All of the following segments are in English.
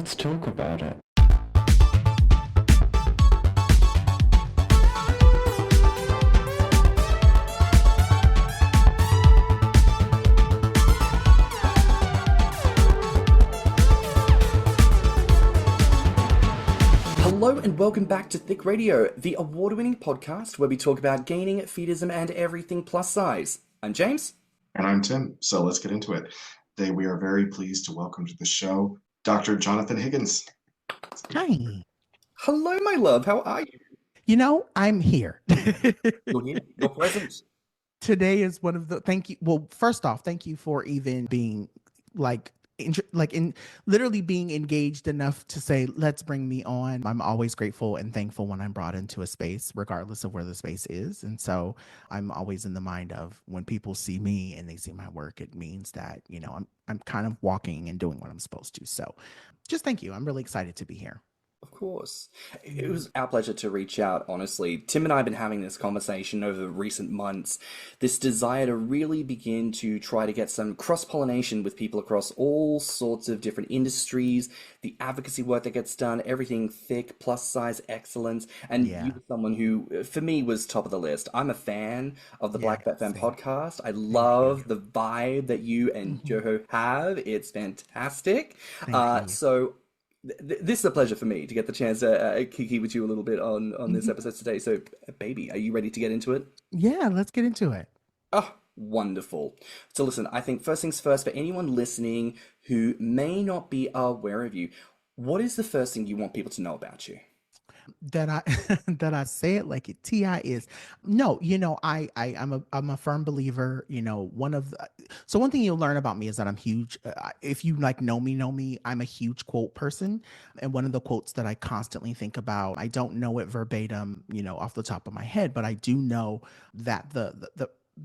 let's talk about it. Hello and welcome back to Thicc Radio, the award-winning podcast where we talk about gaining, fetishism, and everything plus size. I'm James. And I'm Tim. So let's get into it. Today we are very pleased to welcome to the show Dr. Jonathan Higgins. Hi. Hello, my love. How are you? You know, I'm here. You're here. You're present. Today is one of the, thank you. Well, first off, thank you for even being literally being engaged enough to say, let's bring me on. I'm always grateful and thankful when I'm brought into a space, regardless of where the space is. And so I'm always in the mind of when people see me and they see my work, it means that, you know, I'm kind of walking and doing what I'm supposed to. So just thank you. I'm really excited to be here. Of course. It was our pleasure to reach out, honestly. Tim and I have been having this conversation over recent months, this desire to really begin to try to get some cross-pollination with people across all sorts of different industries, the advocacy work that gets done, everything thick, plus size, excellence, and you were someone who, for me, was top of the list. I'm a fan of the Black Femme podcast. I love the vibe that you and Joho have. It's fantastic. So this is a pleasure for me to get the chance to kiki with you a little bit on this episode today. So, baby, are you ready to get into it? Yeah, let's get into it. Oh, wonderful. So listen, I think first things first, for anyone listening who may not be aware of you, what is the first thing you want people to know about you? That I say it like it TI is. No, you know, I'm a firm believer, you know, one thing you'll learn about me is that I'm huge. If you know me, I'm a huge quote person. And one of the quotes that I constantly think about, I don't know it verbatim, you know, off the top of my head, but I do know that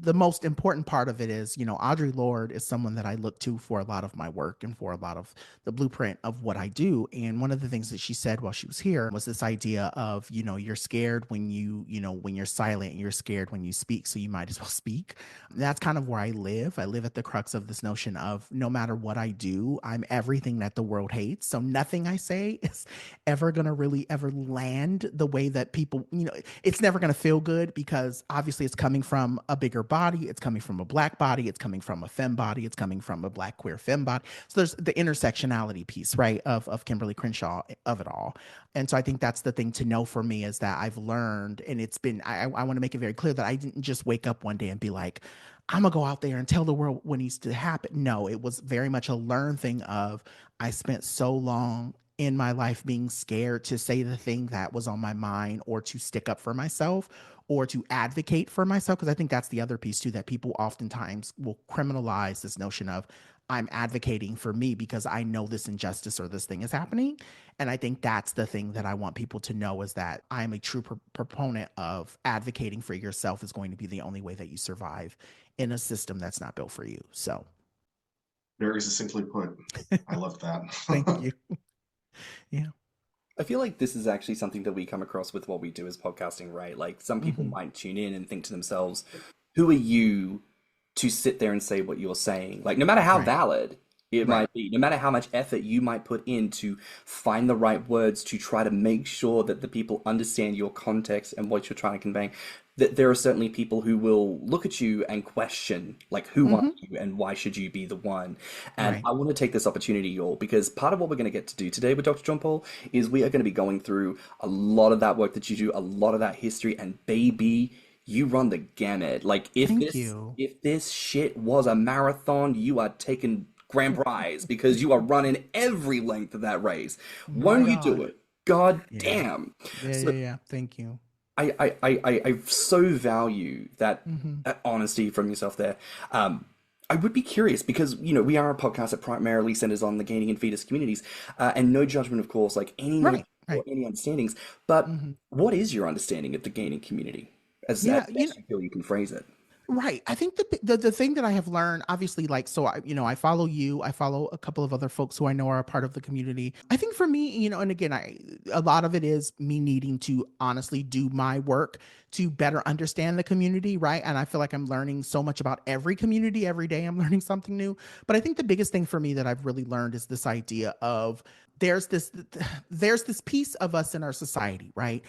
the most important part of it is, you know, Audre Lorde is someone that I look to for a lot of my work and for a lot of the blueprint of what I do. And one of the things that she said while she was here was this idea of, you know, you're scared when when you're silent, and you're scared when you speak, so you might as well speak. And that's kind of where I live. I live at the crux of this notion of no matter what I do, I'm everything that the world hates. So nothing I say is ever going to really ever land the way that people, you know, it's never going to feel good because obviously it's coming from a bigger body, it's coming from a Black body, it's coming from a femme body, it's coming from a Black queer femme body. So there's the intersectionality piece, right, of Kimberly Crenshaw, of it all. And so I think that's the thing to know for me is that I've learned, and it's been, I want to make it very clear that I didn't just wake up one day and be like, I'm gonna go out there and tell the world what needs to happen. No, it was very much a learned thing of, I spent so long in my life being scared to say the thing that was on my mind or to stick up for myself or to advocate for myself. Because I think that's the other piece too, that people oftentimes will criminalize this notion of I'm advocating for me because I know this injustice or this thing is happening. And I think that's the thing that I want people to know is that I'm a true proponent of advocating for yourself is going to be the only way that you survive in a system that's not built for you. So. Very succinctly put. I love that. Thank you. Yeah. I feel like this is actually something that we come across with what we do as podcasting, right? Like some people might tune in and think to themselves, who are you to sit there and say what you're saying? Like no matter how valid it might be, no matter how much effort you might put in to find the right words to try to make sure that the people understand your context and what you're trying to convey, that there are certainly people who will look at you and question, like, who are you and why should you be the one? And I want to take this opportunity, y'all, because part of what we're going to get to do today with Dr. Jon Paul is we are going to be going through a lot of that work that you do, a lot of that history, and baby, you run the gamut. Like, if this shit was a marathon, you are taking grand prize because you are running every length of that race. Won't you do it? God damn. Yeah. Thank you. I so value that honesty from yourself there. I would be curious because, you know, we are a podcast that primarily centers on the gaining and fetus communities, and no judgment, of course, like any or any understandings. But what is your understanding of the gaining community as best you feel you can phrase it? Right. I think the thing that I have learned, obviously, like, so I follow you, I follow a couple of other folks who I know are a part of the community. I think for me, you know, and again, a lot of it is me needing to honestly do my work to better understand the community, right? And I feel like I'm learning so much about every community every day. I'm learning something new. But I think the biggest thing for me that I've really learned is this idea of there's this piece of us in our society, right?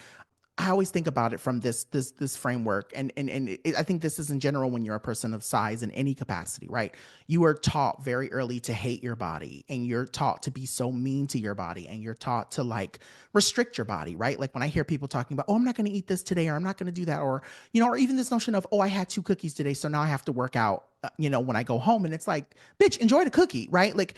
I always think about it from this framework, I think this is in general when you're a person of size in any capacity, right? You are taught very early to hate your body, and you're taught to be so mean to your body, and you're taught to like restrict your body, right? Like when I hear people talking about, oh, I'm not going to eat this today, or I'm not going to do that, or or even this notion of, oh, I had 2 cookies today, so now I have to work out, when I go home, and it's like, bitch, enjoy the cookie, right? Like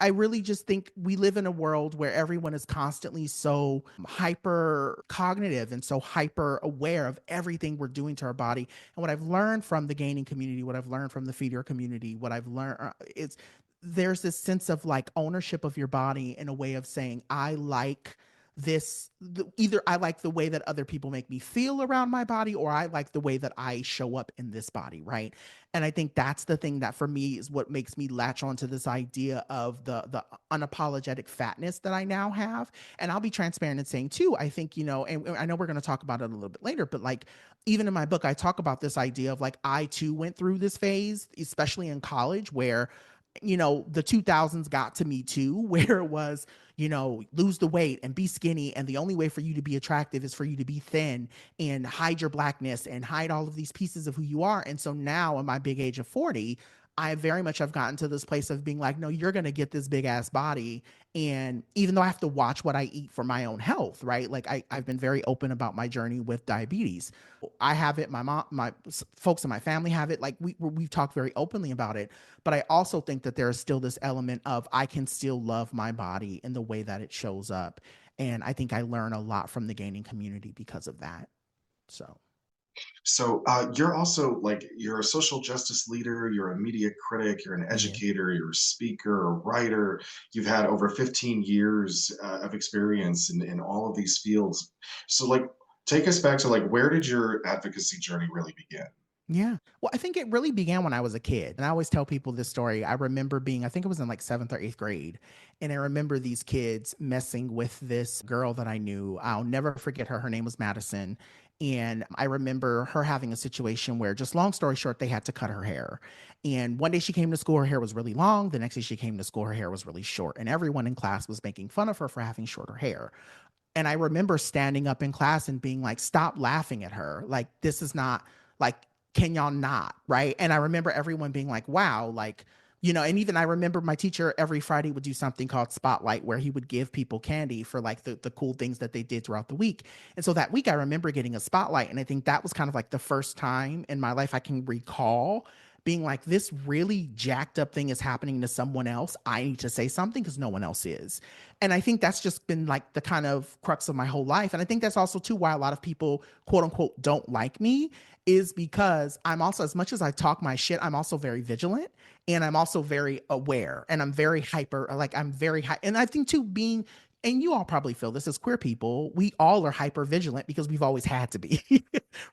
I really just think we live in a world where everyone is constantly so hyper cognitive and so hyper aware of everything we're doing to our body. And what I've learned from the gaining community, what I've learned from the feeder community, what I've learned is there's this sense of like ownership of your body in a way of saying, I like either I like the way that other people make me feel around my body, or I like the way that I show up in this body, right? And I think that's the thing that for me is what makes me latch onto this idea of the unapologetic fatness that I now have. And I'll be transparent in saying too, I think, and I know we're going to talk about it a little bit later, but like even in my book, I talk about this idea of like, I too went through this phase, especially in college, where the 2000s got to me too, where it was, lose the weight and be skinny. And the only way for you to be attractive is for you to be thin and hide your blackness and hide all of these pieces of who you are. And so now in my big age of 40, I very much have gotten to this place of being like, no, you're going to get this big ass body. And even though I have to watch what I eat for my own health, right? Like I've been very open about my journey with diabetes. I have it. My mom, my folks in my family have it. Like we've talked very openly about it. But I also think that there is still this element of I can still love my body in the way that it shows up. And I think I learn a lot from the gaining community because of that. So you're also like, you're a social justice leader, you're a media critic, you're an Yeah. educator, you're a speaker, a writer. You've had over 15 years of experience in all of these fields. So like, take us back to like, where did your advocacy journey really begin? Yeah. Well, I think it really began when I was a kid. And I always tell people this story. I remember I think it was in like 7th or 8th grade. And I remember these kids messing with this girl that I knew. I'll never forget her. Her name was Madison. And I remember her having a situation where, just long story short, they had to cut her hair. And one day she came to school, her hair was really long. The next day she came to school, her hair was really short. And everyone in class was making fun of her for having shorter hair. And I remember standing up in class and being like, stop laughing at her. Like, this is not like, can y'all not? Right. And I remember everyone being like, wow, like, and even I remember my teacher every Friday would do something called Spotlight, where he would give people candy for like the cool things that they did throughout the week. And so that week I remember getting a spotlight. And I think that was kind of like the first time in my life I can recall being like, this really jacked up thing is happening to someone else. I need to say something because no one else is. And I think that's just been like the kind of crux of my whole life. And I think that's also too why a lot of people, quote unquote, don't like me, is because I'm also, as much as I talk my shit, I'm also very vigilant, and I'm also very aware, and I'm very hyper, like I'm very high. And I think too, and you all probably feel this as queer people, we all are hyper vigilant because we've always had to be,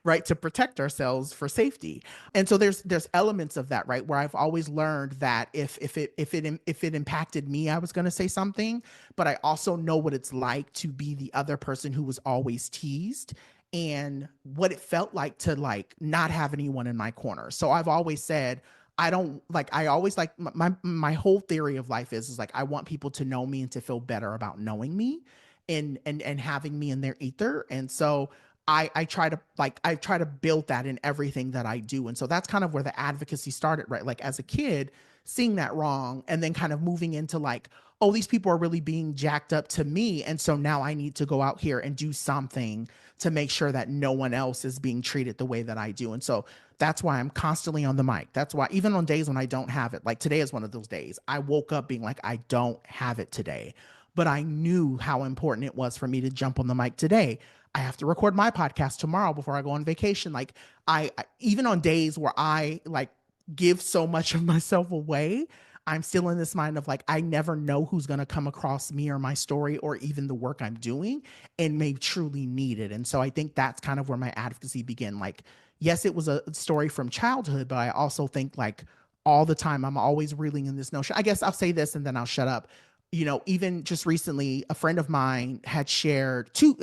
right, to protect ourselves for safety. And so there's elements of that, right, where I've always learned that if it impacted me, I was going to say something. But I also know what it's like to be the other person who was always teased, and what it felt like to like not have anyone in my corner. So I've always said, I don't like, I always like my whole theory of life is like, I want people to know me and to feel better about knowing me and having me in their ether. And so I try to build that in everything that I do. And so that's kind of where the advocacy started, right? Like as a kid, seeing that wrong and then kind of moving into like, oh, these people are really being jacked up to me. And so now I need to go out here and do something to make sure that no one else is being treated the way that I do. And so that's why I'm constantly on the mic. That's why even on days when I don't have it, like today is one of those days, I woke up being like, I don't have it today. But I knew how important it was for me to jump on the mic today. I have to record my podcast tomorrow before I go on vacation. Like I even on days where I like give so much of myself away, I'm still in this mind of like, I never know who's going to come across me or my story or even the work I'm doing and may truly need it. And so I think that's kind of where my advocacy began. Like, yes, it was a story from childhood, but I also think like all the time I'm always reeling in this notion. I guess I'll say this and then I'll shut up. Even just recently, a friend of mine had shared two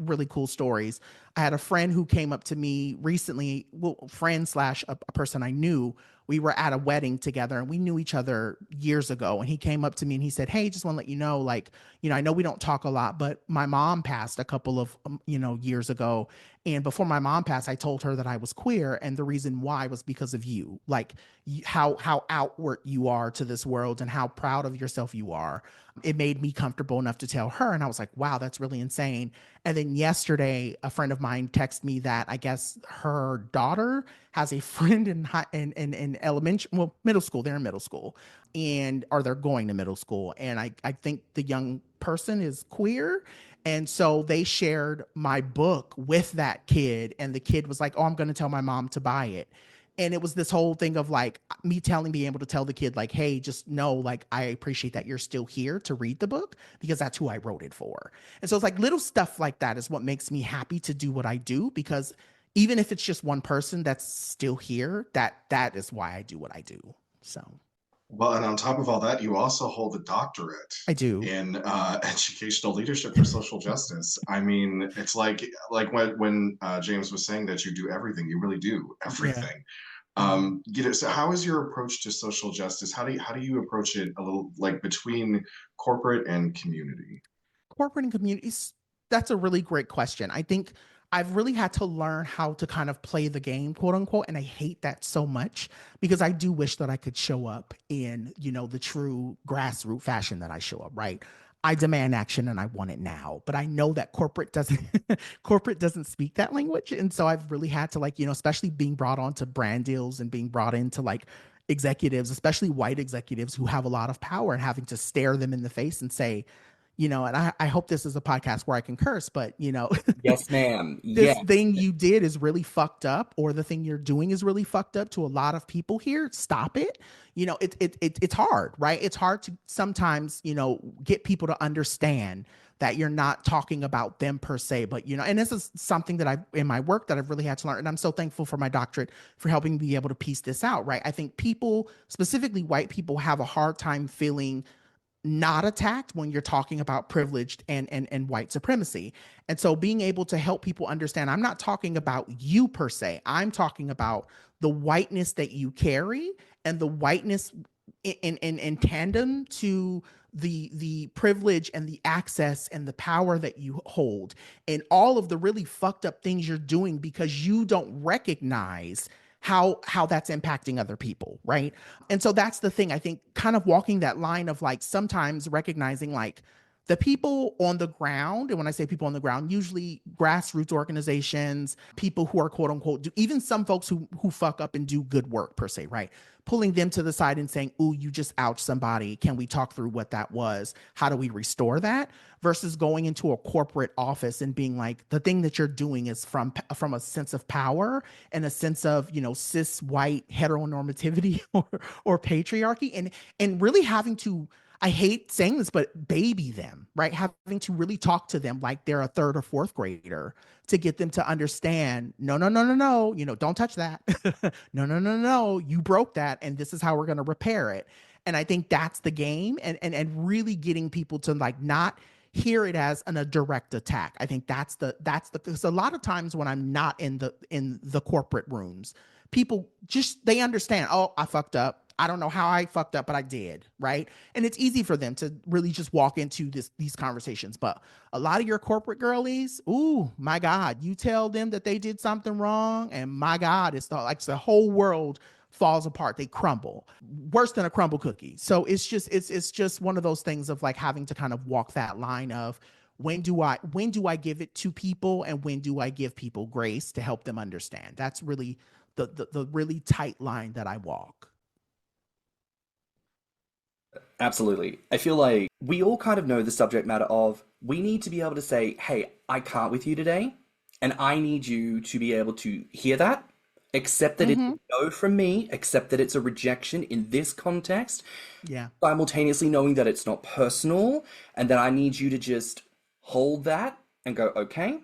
really cool stories. I had a friend who came up to me recently, well, friend slash a person I knew. We were at a wedding together and we knew each other years ago. And he came up to me and he said, "Hey, just want to let you know, like, I know we don't talk a lot, but my mom passed a couple of, years ago. And before my mom passed, I told her that I was queer. And the reason why was because of you, like how outward you are to this world and how proud of yourself you are. It made me comfortable enough to tell her." And I was like, wow, that's really insane. And then yesterday, a friend of mine texted me that I guess her daughter has a friend in elementary, well, middle school. They're in middle school, or they're going to middle school. And I think the young person is queer. And so they shared my book with that kid, and the kid was like, "Oh, I'm going to tell my mom to buy it." And it was this whole thing of like me being able to tell the kid, like, "Hey, just know, like, I appreciate that you're still here to read the book because that's who I wrote it for." And so it's like little stuff like that is what makes me happy to do what I do, because even if it's just one person that's still here, that is why I do what I do. So. Well, and on top of all that, you also hold a doctorate I do. in educational leadership for social justice. I mean, it's like when James was saying that you do everything, you really do everything. Yeah. So how is your approach to social justice? How do you approach it a little like between corporate and community? Corporate and communities, that's a really great question. I think I've really had to learn how to kind of play the game, quote unquote. And I hate that so much because I do wish that I could show up in, the true grassroots fashion that I show up, right? I demand action and I want it now. But I know that corporate doesn't corporate doesn't speak that language. And so I've really had to, like, especially being brought on to brand deals and being brought into like executives, especially white executives who have a lot of power, and having to stare them in the face and say, and I hope this is a podcast where I can curse, but Yes, ma'am. this Yes. thing you did is really fucked up, or the thing you're doing is really fucked up to a lot of people here. Stop it. It's hard, right? It's hard to sometimes, get people to understand that you're not talking about them per se, but and this is something that in my work that I've really had to learn. And I'm so thankful for my doctorate for helping me be able to piece this out, right? I think people, specifically white people, have a hard time feeling not attacked when you're talking about privileged and white supremacy. And so being able to help people understand, I'm not talking about you per se. I'm talking about the whiteness that you carry, and the whiteness in tandem to the privilege and the access and the power that you hold, and all of the really fucked up things you're doing because you don't recognize how that's impacting other people, right? And so that's the thing. I think kind of walking that line of like sometimes recognizing like the people on the ground, and when I say people on the ground, usually grassroots organizations, people who are quote unquote, even some folks who fuck up and do good work per se, right? Pulling them to the side and saying, "Ooh, you just ouched somebody. Can we talk through what that was? How do we restore that?" Versus going into a corporate office and being like, the thing that you're doing is from a sense of power and a sense of, cis white heteronormativity or patriarchy, and really having to, I hate saying this, but baby them, right? Having to really talk to them like they're a third or fourth grader to get them to understand, no, no, no, no, no, don't touch that. No, no, no, no, you broke that, and this is how we're going to repair it. And I think that's the game, and really getting people to like not hear it as a direct attack. I think that's because a lot of times when I'm not in the corporate rooms, people just, they understand, oh, I fucked up. I don't know how I fucked up, but I did, right? And it's easy for them to really just walk into these conversations. But a lot of your corporate girlies, ooh, my God, you tell them that they did something wrong, and my God, it's the whole world falls apart. They crumble worse than a crumble cookie. So it's just one of those things of like having to kind of walk that line of when do I give it to people, and when do I give people grace to help them understand? That's really the really tight line that I walk. Absolutely. I feel like we all kind of know the subject matter of we need to be able to say, "Hey, I can't with you today," and I need you to be able to hear that, accept that it's a no from me, accept that it's a rejection in this context, Yeah. simultaneously knowing that it's not personal, and that I need you to just hold that and go, "Okay."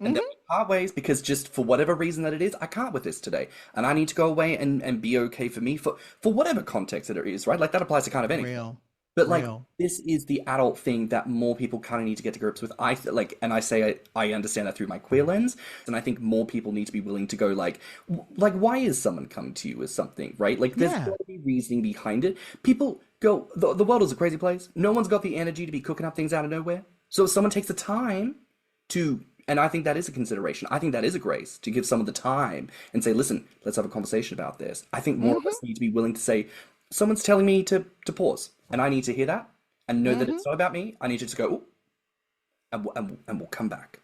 And then we part ways because just for whatever reason that it is, I can't with this today. And I need to go away and be okay for me for whatever context that it is, right? Like that applies to kind of anything. Real. But like Real. this is the adult thing that more people kind of need to get to grips with. Like, and I say I understand that through my queer lens, and I think more people need to be willing to go like, like why is someone coming to you with something, right? Like there's Yeah. got to be reasoning behind it. People go, the world is a crazy place. No one's got the energy to be cooking up things out of nowhere. So if someone takes the time to, and I think that is a consideration. I think that is a grace to give someone the time and say, listen, let's have a conversation about this. I think more of Mm-hmm. us need to be willing to say, someone's telling me to pause, and I need to hear that and know that Mm-hmm. it's not about me. I need you to go, "Ooh," and we'll come back.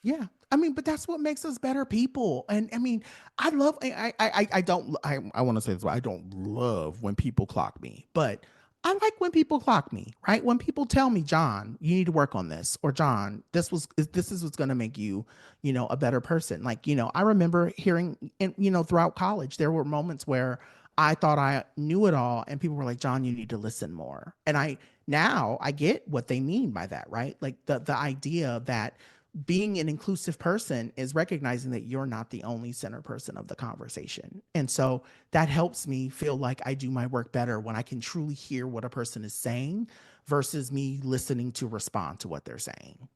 Yeah. I mean, but that's what makes us better people. And I mean, I love, I don't, I want to say this, I don't love when people clock me, but I like when people clock me, right? When people tell me, John, you need to work on this, or John, this is what's going to make you, a better person. Like, I remember hearing, throughout college, there were moments where I thought I knew it all, and people were like, John, you need to listen more. And now I get what they mean by that, right? Like the idea that being an inclusive person is recognizing that you're not the only center person of the conversation. And so that helps me feel like I do my work better when I can truly hear what a person is saying versus me listening to respond to what they're saying.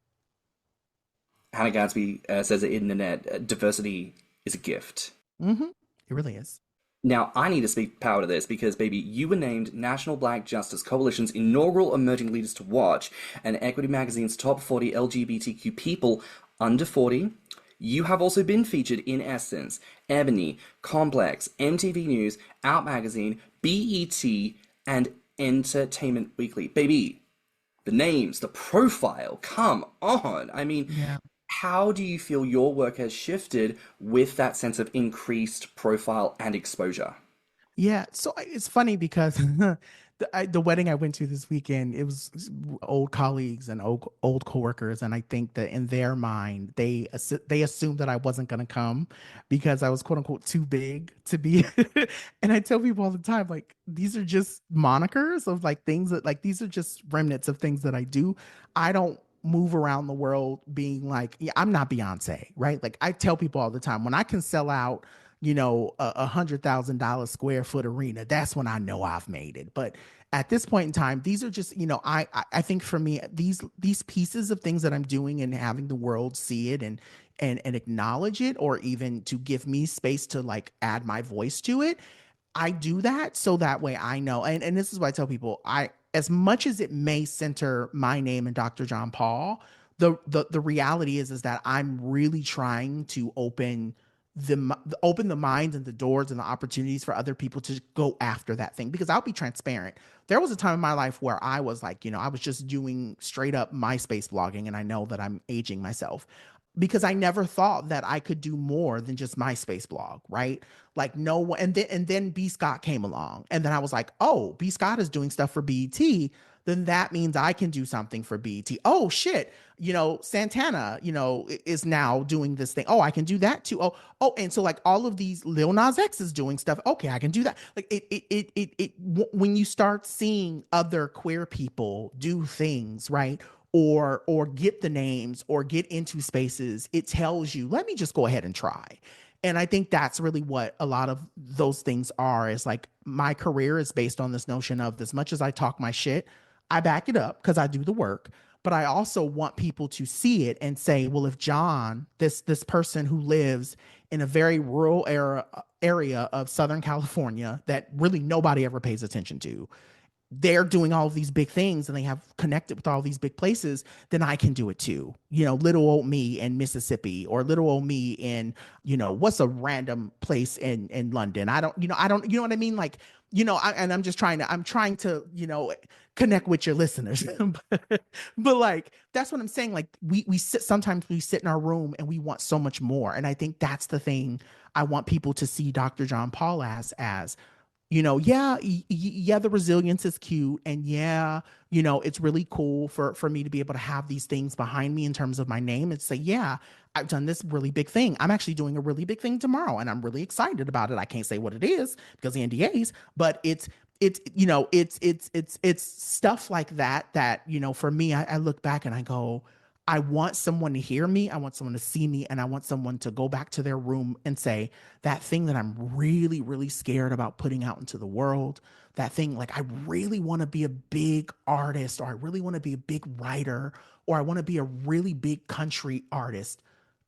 Hannah Gadsby says it in the net, diversity is a gift. Mm-hmm. It really is. Now, I need to speak power to this because, baby, you were named National Black Justice Coalition's inaugural Emerging Leaders to Watch and Equity Magazine's Top 40 LGBTQ People Under 40. You have also been featured in Essence, Ebony, Complex, MTV News, Out Magazine, BET, and Entertainment Weekly. Baby, the names, the profile, come on. I mean, Yeah. how do you feel your work has shifted with that sense of increased profile and exposure? Yeah, so it's funny because the wedding I went to this weekend, it was old colleagues and old coworkers, and I think that in their mind, they assumed that I wasn't going to come because I was quote unquote too big to be. And I tell people all the time, like these are just monikers of like things that like these are just remnants of things that I do. I don't move around the world being like, yeah, I'm not Beyonce, right? Like I tell people all the time, when I can sell out $100,000 square foot arena, that's when I know I've made it. But at this point in time, these are just, I think for me, these pieces of things that I'm doing and having the world see it and acknowledge it, or even to give me space to like add my voice to it. I do that so that way I know. And this is what I tell people, as much as it may center my name and Dr. Jon Paul, the reality is that I'm really trying to open the minds and the doors and the opportunities for other people to go after that thing. Because I'll be transparent. There was a time in my life where I was like, I was just doing straight up MySpace blogging, and I know that I'm aging myself because I never thought that I could do more than just MySpace blog, right? Like no one, and then B Scott came along, and then I was like, oh, B Scott is doing stuff for BET, then that means I can do something for BET. Oh shit, Santana, is now doing this thing. Oh, I can do that too. Oh, and so like all of these Lil Nas X is doing stuff. Okay, I can do that. Like when you start seeing other queer people do things, right? Or get the names or get into spaces, it tells you, let me just go ahead and try. And I think that's really what a lot of those things are, is like my career is based on this notion of, as much as I talk my shit, I back it up because I do the work. But I also want people to see it and say, well, if John, this person who lives in a very rural area of Southern California that really nobody ever pays attention to, they're doing all of these big things and they have connected with all these big places, then I can do it too. Little old me in Mississippi, or little old me in, what's a random place in London. I don't, you know what I mean? Like, and I'm trying to, connect with your listeners. But like, that's what I'm saying. Like sometimes we sit in our room and we want so much more. And I think that's the thing I want people to see Dr. Jon Paul as, yeah, the resilience is cute. And yeah, it's really cool for me to be able to have these things behind me in terms of my name and say, yeah, I've done this really big thing. I'm actually doing a really big thing tomorrow and I'm really excited about it. I can't say what it is because of NDAs, but it's stuff like that, for me, I look back and I go, I want someone to hear me. I want someone to see me. And I want someone to go back to their room and say, that thing that I'm really, really scared about putting out into the world, that thing, like, I really want to be a big artist, or I really want to be a big writer, or I want to be a really big country artist.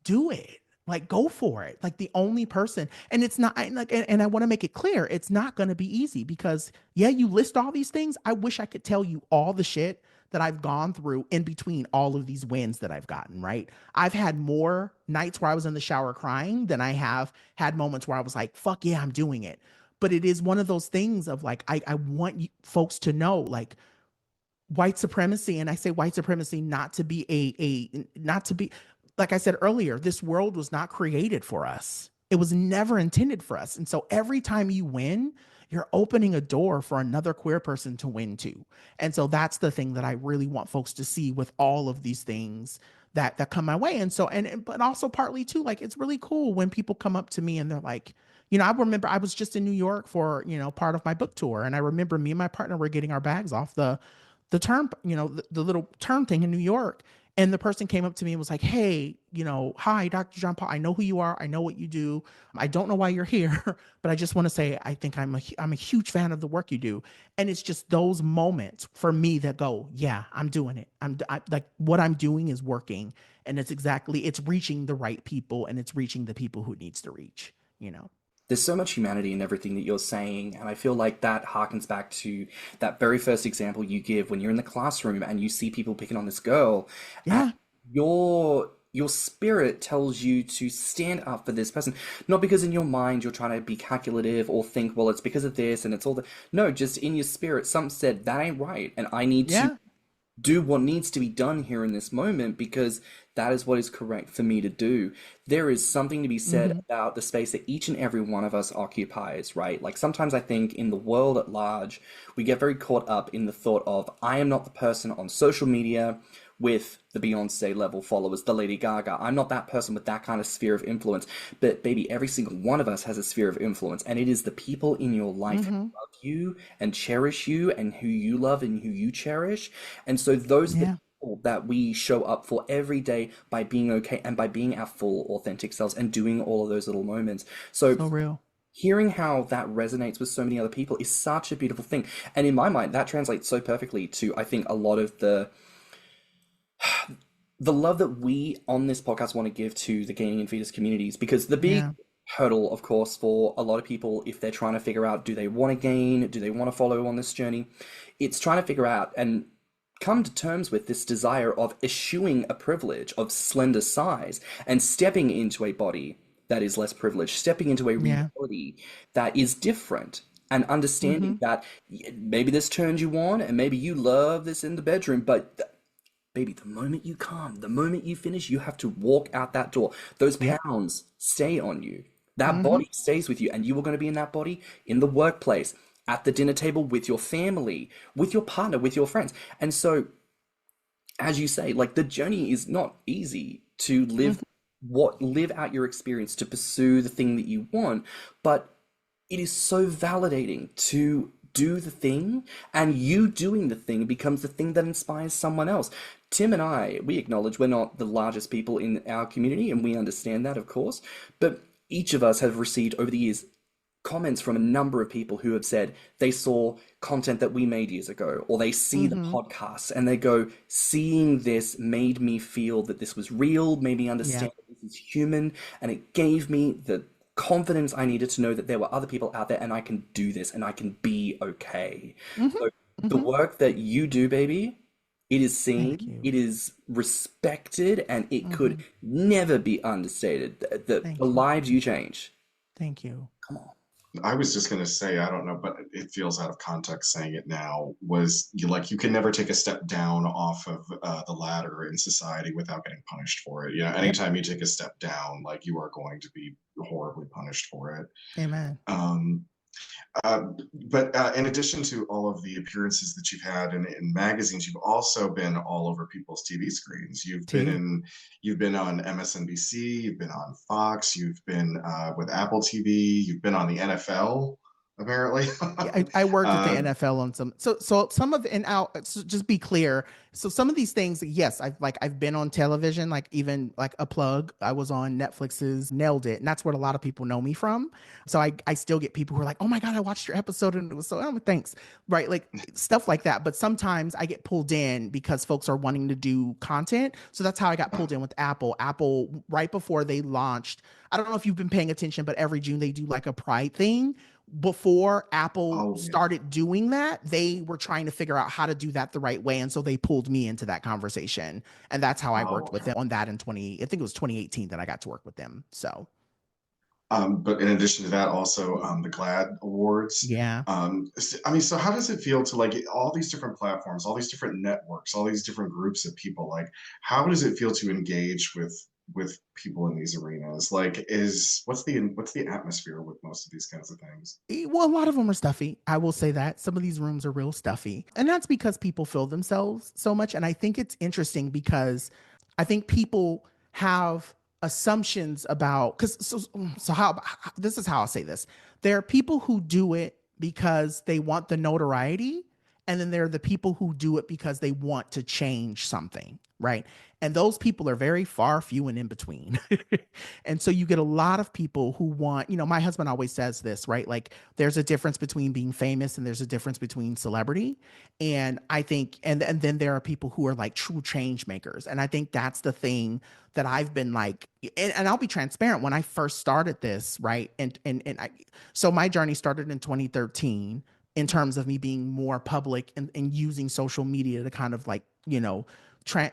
Do it. Like, go for it. Like, the only person, and it's not like, and I want to make it clear, it's not going to be easy, because yeah, you list all these things. I wish I could tell you all the shit that I've gone through in between all of these wins that I've gotten, right? I've had more nights where I was in the shower crying than I have had moments where I was like, fuck yeah, I'm doing it. But it is one of those things of like, I want folks to know, like, white supremacy, and I say white supremacy not to be not to be, like I said earlier, this world was not created for us. It was never intended for us. And so every time you win, you're opening a door for another queer person to win too. And so that's the thing that I really want folks to see with all of these things that come my way. And so, but also partly too, like, it's really cool when people come up to me and they're like, I remember I was just in New York for, part of my book tour. And I remember me and my partner were getting our bags off the term, the little term thing in New York. And the person came up to me and was like, hey, hi, Dr. Jon Paul. I know who you are. I know what you do. I don't know why you're here, but I just want to say, I think I'm a huge fan of the work you do. And it's just those moments for me that go, yeah, I'm doing it. Like, what I'm doing is working. And it's reaching the right people, and it's reaching the people who it needs to reach. There's so much humanity in everything that you're saying, and I feel like that harkens back to that very first example you give when you're in the classroom and you see people picking on this girl, Yeah. and your spirit tells you to stand up for this person, not because in your mind you're trying to be calculative or think, well, it's because of this and it's all the no, just in your spirit, something said that ain't right, and I need to Yeah. do what needs to be done here in this moment because that is what is correct for me to do. There is something to be said Hmm. about the space that each and every one of us occupies, right? Like sometimes I think in the world at large, we get very caught up in the thought of, I am not the person on social media with the Beyonce level followers, the Lady Gaga. I'm not that person with that kind of sphere of influence. But baby, every single one of us has a sphere of influence, and it is the people in your life who Hmm. love you and cherish you and who you love and who you cherish. And so those are the Yeah. people that we show up for every day by being okay and by being our full authentic selves and doing all of those little moments. So So real. hearing how that resonates with so many other people is such a beautiful thing. And in my mind, that translates so perfectly to, I think, a lot of the love that we on this podcast want to give to the gaining and fetus communities, because the big Yeah. hurdle, of course, for a lot of people, if they're trying to figure out, do they want to gain, do they want to follow on this journey, it's trying to figure out and come to terms with this desire of eschewing a privilege of slender size and stepping into a body that is less privileged, stepping into a Yeah. reality that is different, and understanding Hmm. that maybe this turns you on and maybe you love this in the bedroom, but baby, the moment you come, the moment you finish, you have to walk out that door. Those Yep. pounds stay on you. That Hmm. body stays with you, and you are going to be in that body in the workplace, at the dinner table with your family, with your partner, with your friends. And so, as you say, like the journey is not easy to live out your experience, to pursue the thing that you want, but it is so validating to do the thing, and you doing the thing becomes the thing that inspires someone else. Tim and I, we acknowledge we're not the largest people in our community, and we understand that, of course, but each of us have received over the years comments from a number of people who have said they saw content that we made years ago, or they see the Hmm. podcasts and they go, seeing this made me feel that this was real, made me understand Yep. that this is human, and it gave me the confidence I needed to know that there were other people out there and I can do this and I can be okay. Hmm. So the Hmm. work that you do, baby, it is Thank seen, you. it is respected, and it could Hmm. never be understated. The Thank you. lives you change. Thank you. Come on. I was just going to say, I don't know, but it feels out of context saying it now. Was you like you can never take a step down off of the ladder in society without getting punished for it. You know, Yep. anytime you take a step down, like you are going to be horribly punished for it. Amen. Um, uh, but in addition to all of the appearances that you've had in magazines, you've also been all over people's TV screens. T. You've been on MSNBC, you've been on Fox, you've been with Apple TV, you've been on the NFL. apparently. Yeah, I worked at the uh, NFL on some, so some of, and out, so just be clear. So some of these things, yes, I've been on television, like even like a plug. I was on Netflix's Nailed It, and that's what a lot of people know me from. So I still get people who are like, oh my God, I watched your episode and it was so, oh, thanks. Right. Like stuff like that. But sometimes I get pulled in because folks are wanting to do content. So that's how I got pulled in with Apple. Apple, right before they launched, I don't know if you've been paying attention, but every June they do like a Pride thing. Before Apple oh yeah. started doing that, they were trying to figure out how to do that the right way. And so they pulled me into that conversation. And that's how I Oh, worked with okay. them on that in I think it was 2018 that I got to work with them. So But in addition to that, also the GLAAD Awards. yeah. I mean, so how does it feel to like all these different platforms, all these different networks, all these different groups of people? Like, how does it feel to engage with people in these arenas? Like, what's the atmosphere with most of these kinds of things? Well, a lot of them are stuffy. I will say that some of these rooms are real stuffy. And that's because people feel themselves so much. And I think it's interesting because I think people have assumptions about, because so how, this is how I'll say this. There are people who do it because they want the notoriety. And then there are the people who do it because they want to change something, right? And those people are very far, few, and in between. And so you get a lot of people who want, my husband always says this, right? Like there's a difference between being famous and there's a difference between celebrity. And I think, and then there are people who are like true change makers. And I think that's the thing that I've been like, and I'll be transparent when I first started this, right? So my journey started in 2013 in terms of me being more public and using social media to kind of like, tra-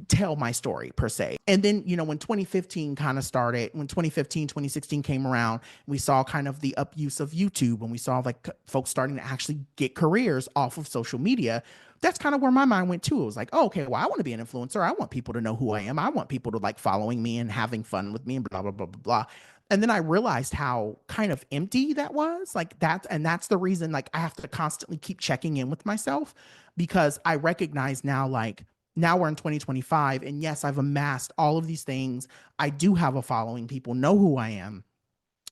tell my story per se. And then, when 2015 kind of started, when 2015, 2016 came around, we saw kind of the upuse of YouTube and we saw like folks starting to actually get careers off of social media. That's kind of where my mind went too. It was like, oh, okay, well, I want to be an influencer. I want people to know who I am. I want people to like following me and having fun with me and blah, blah, blah, blah, blah. And then I realized how kind of empty that was. Like that, and that's the reason like I have to constantly keep checking in with myself because I recognize now, like now we're in 2025. And yes, I've amassed all of these things. I do have a following. People know who I am.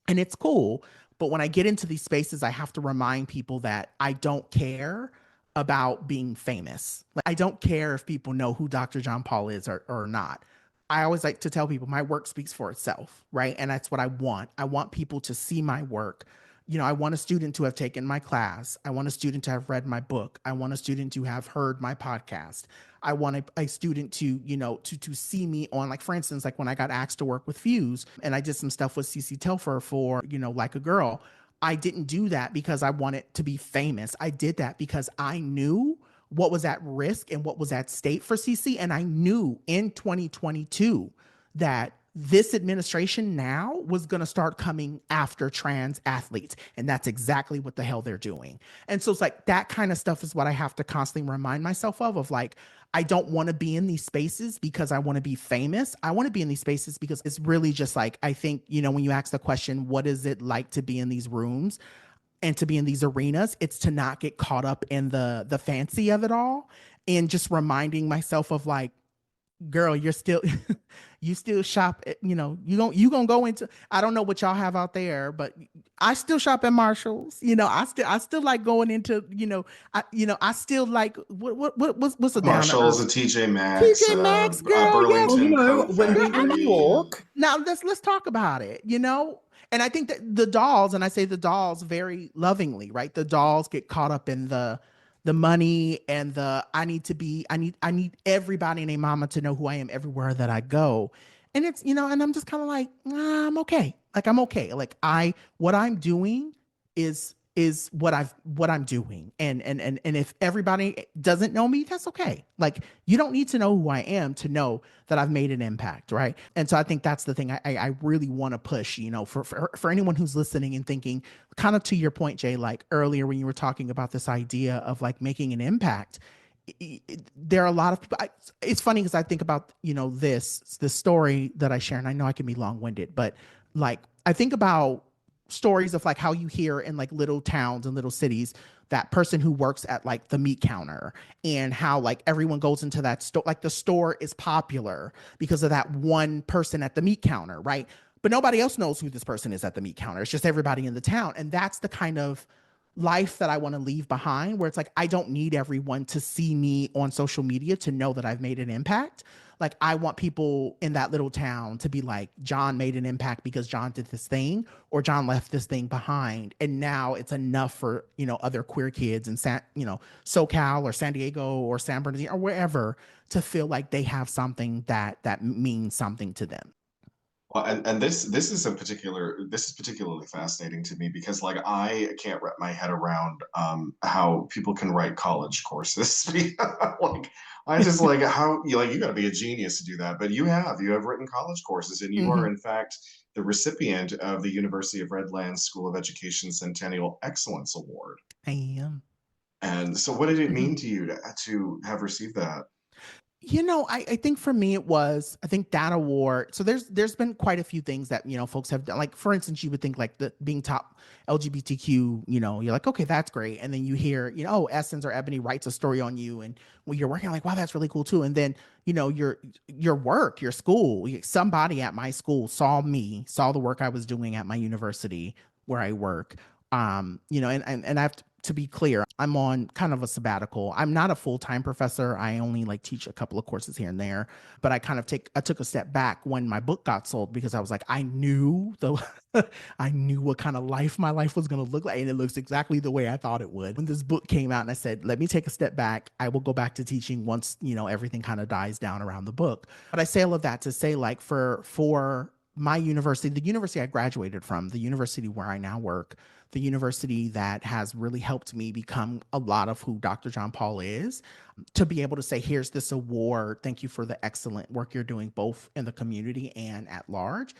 And it's cool. But when I get into these spaces, I have to remind people that I don't care about being famous. Like I don't care if people know who Dr. Jon Paul is or not. I always like to tell people my work speaks for itself, right? And that's what I want. I want people to see my work. I want a student to have taken my class. I want a student to have read my book. I want a student to have heard my podcast. I want a student to, to see me on, like, for instance, like when I got asked to work with Fuse and I did some stuff with CC Telfer for, Like a Girl. I didn't do that because I wanted to be famous. I did that because I knew what was at risk and what was at stake for CC. And I knew in 2022 that this administration now was going to start coming after trans athletes. And that's exactly what the hell they're doing. And so it's like that kind of stuff is what I have to constantly remind myself of like, I don't want to be in these spaces because I want to be famous. I want to be in these spaces because it's really just like, I think, when you ask the question, what is it like to be in these rooms? And to be in these arenas, it's to not get caught up in the fancy of it all and just reminding myself of like, girl, you're still you still shop at, you gonna go into, I don't know what y'all have out there, but I still shop at Marshalls. I still like going into, I still like what's a down to Marshalls earth and TJ Maxx, TJ Maxx, girl. Yes, Well, Burlington Coat when we were in New Factory. York, now let's talk about it, And I think that the dolls, and I say the dolls very lovingly, right? The dolls get caught up in the money and I need everybody and their mama to know who I am everywhere that I go. And it's, and I'm just kind of like, I'm okay. Like I'm okay. Like what I'm doing is what I'm doing. And if everybody doesn't know me, that's okay. Like you don't need to know who I am to know that I've made an impact, right? And so I think that's the thing I really want to push, for anyone who's listening and thinking, kind of to your point, Jay, like earlier when you were talking about this idea of like making an impact. There are a lot of people. It's funny because I think about this story that I share, and I know I can be long winded, but like I think about stories of like how you hear in like little towns and little cities that person who works at like the meat counter and how like everyone goes into that store, like the store is popular because of that one person at the meat counter, right? but nobody else knows who this person is at the meat counter. It's just everybody in the town. And that's the kind of life that I want to leave behind, where it's like, I don't need everyone to see me on social media to know that I've made an impact. Like, I want people in that little town to be like, Jon made an impact because Jon did this thing, or Jon left this thing behind. And now it's enough for, other queer kids in SoCal or San Diego or San Bernardino or wherever to feel like they have something that means something to them. Well, and this is particularly fascinating to me because like I can't wrap my head around how people can write college courses. Like I just like how you got to be a genius to do that, but you have written college courses, and you are in fact the recipient of the University of Redlands School of Education Centennial Excellence Award. I am. And so, what did it mean to you to have received that? I think for me I think that award. So there's been quite a few things that, folks have done. Like, for instance, you would think like the being top LGBTQ, you're like, okay, that's great. And then you hear, oh, Essence or Ebony writes a story on you. And when you're working, like, wow, that's really cool too. And then, your work, your school, somebody at my school saw the work I was doing at my university where I work. And I have to be clear, I'm on kind of a sabbatical. I'm not a full-time professor. I only teach a couple of courses here and there, but I took a step back when my book got sold, because I was like, I knew what kind of life my life was going to look like. And it looks exactly the way I thought it would. When this book came out, and I said, let me take a step back. I will go back to teaching once, everything kind of dies down around the book. But I say all of that to say, like, for my university, the university I graduated from, the university where I now work, the university that has really helped me become a lot of who Dr. Jon Paul is, to be able to say, here's this award. Thank you for the excellent work you're doing, both in the community and at large.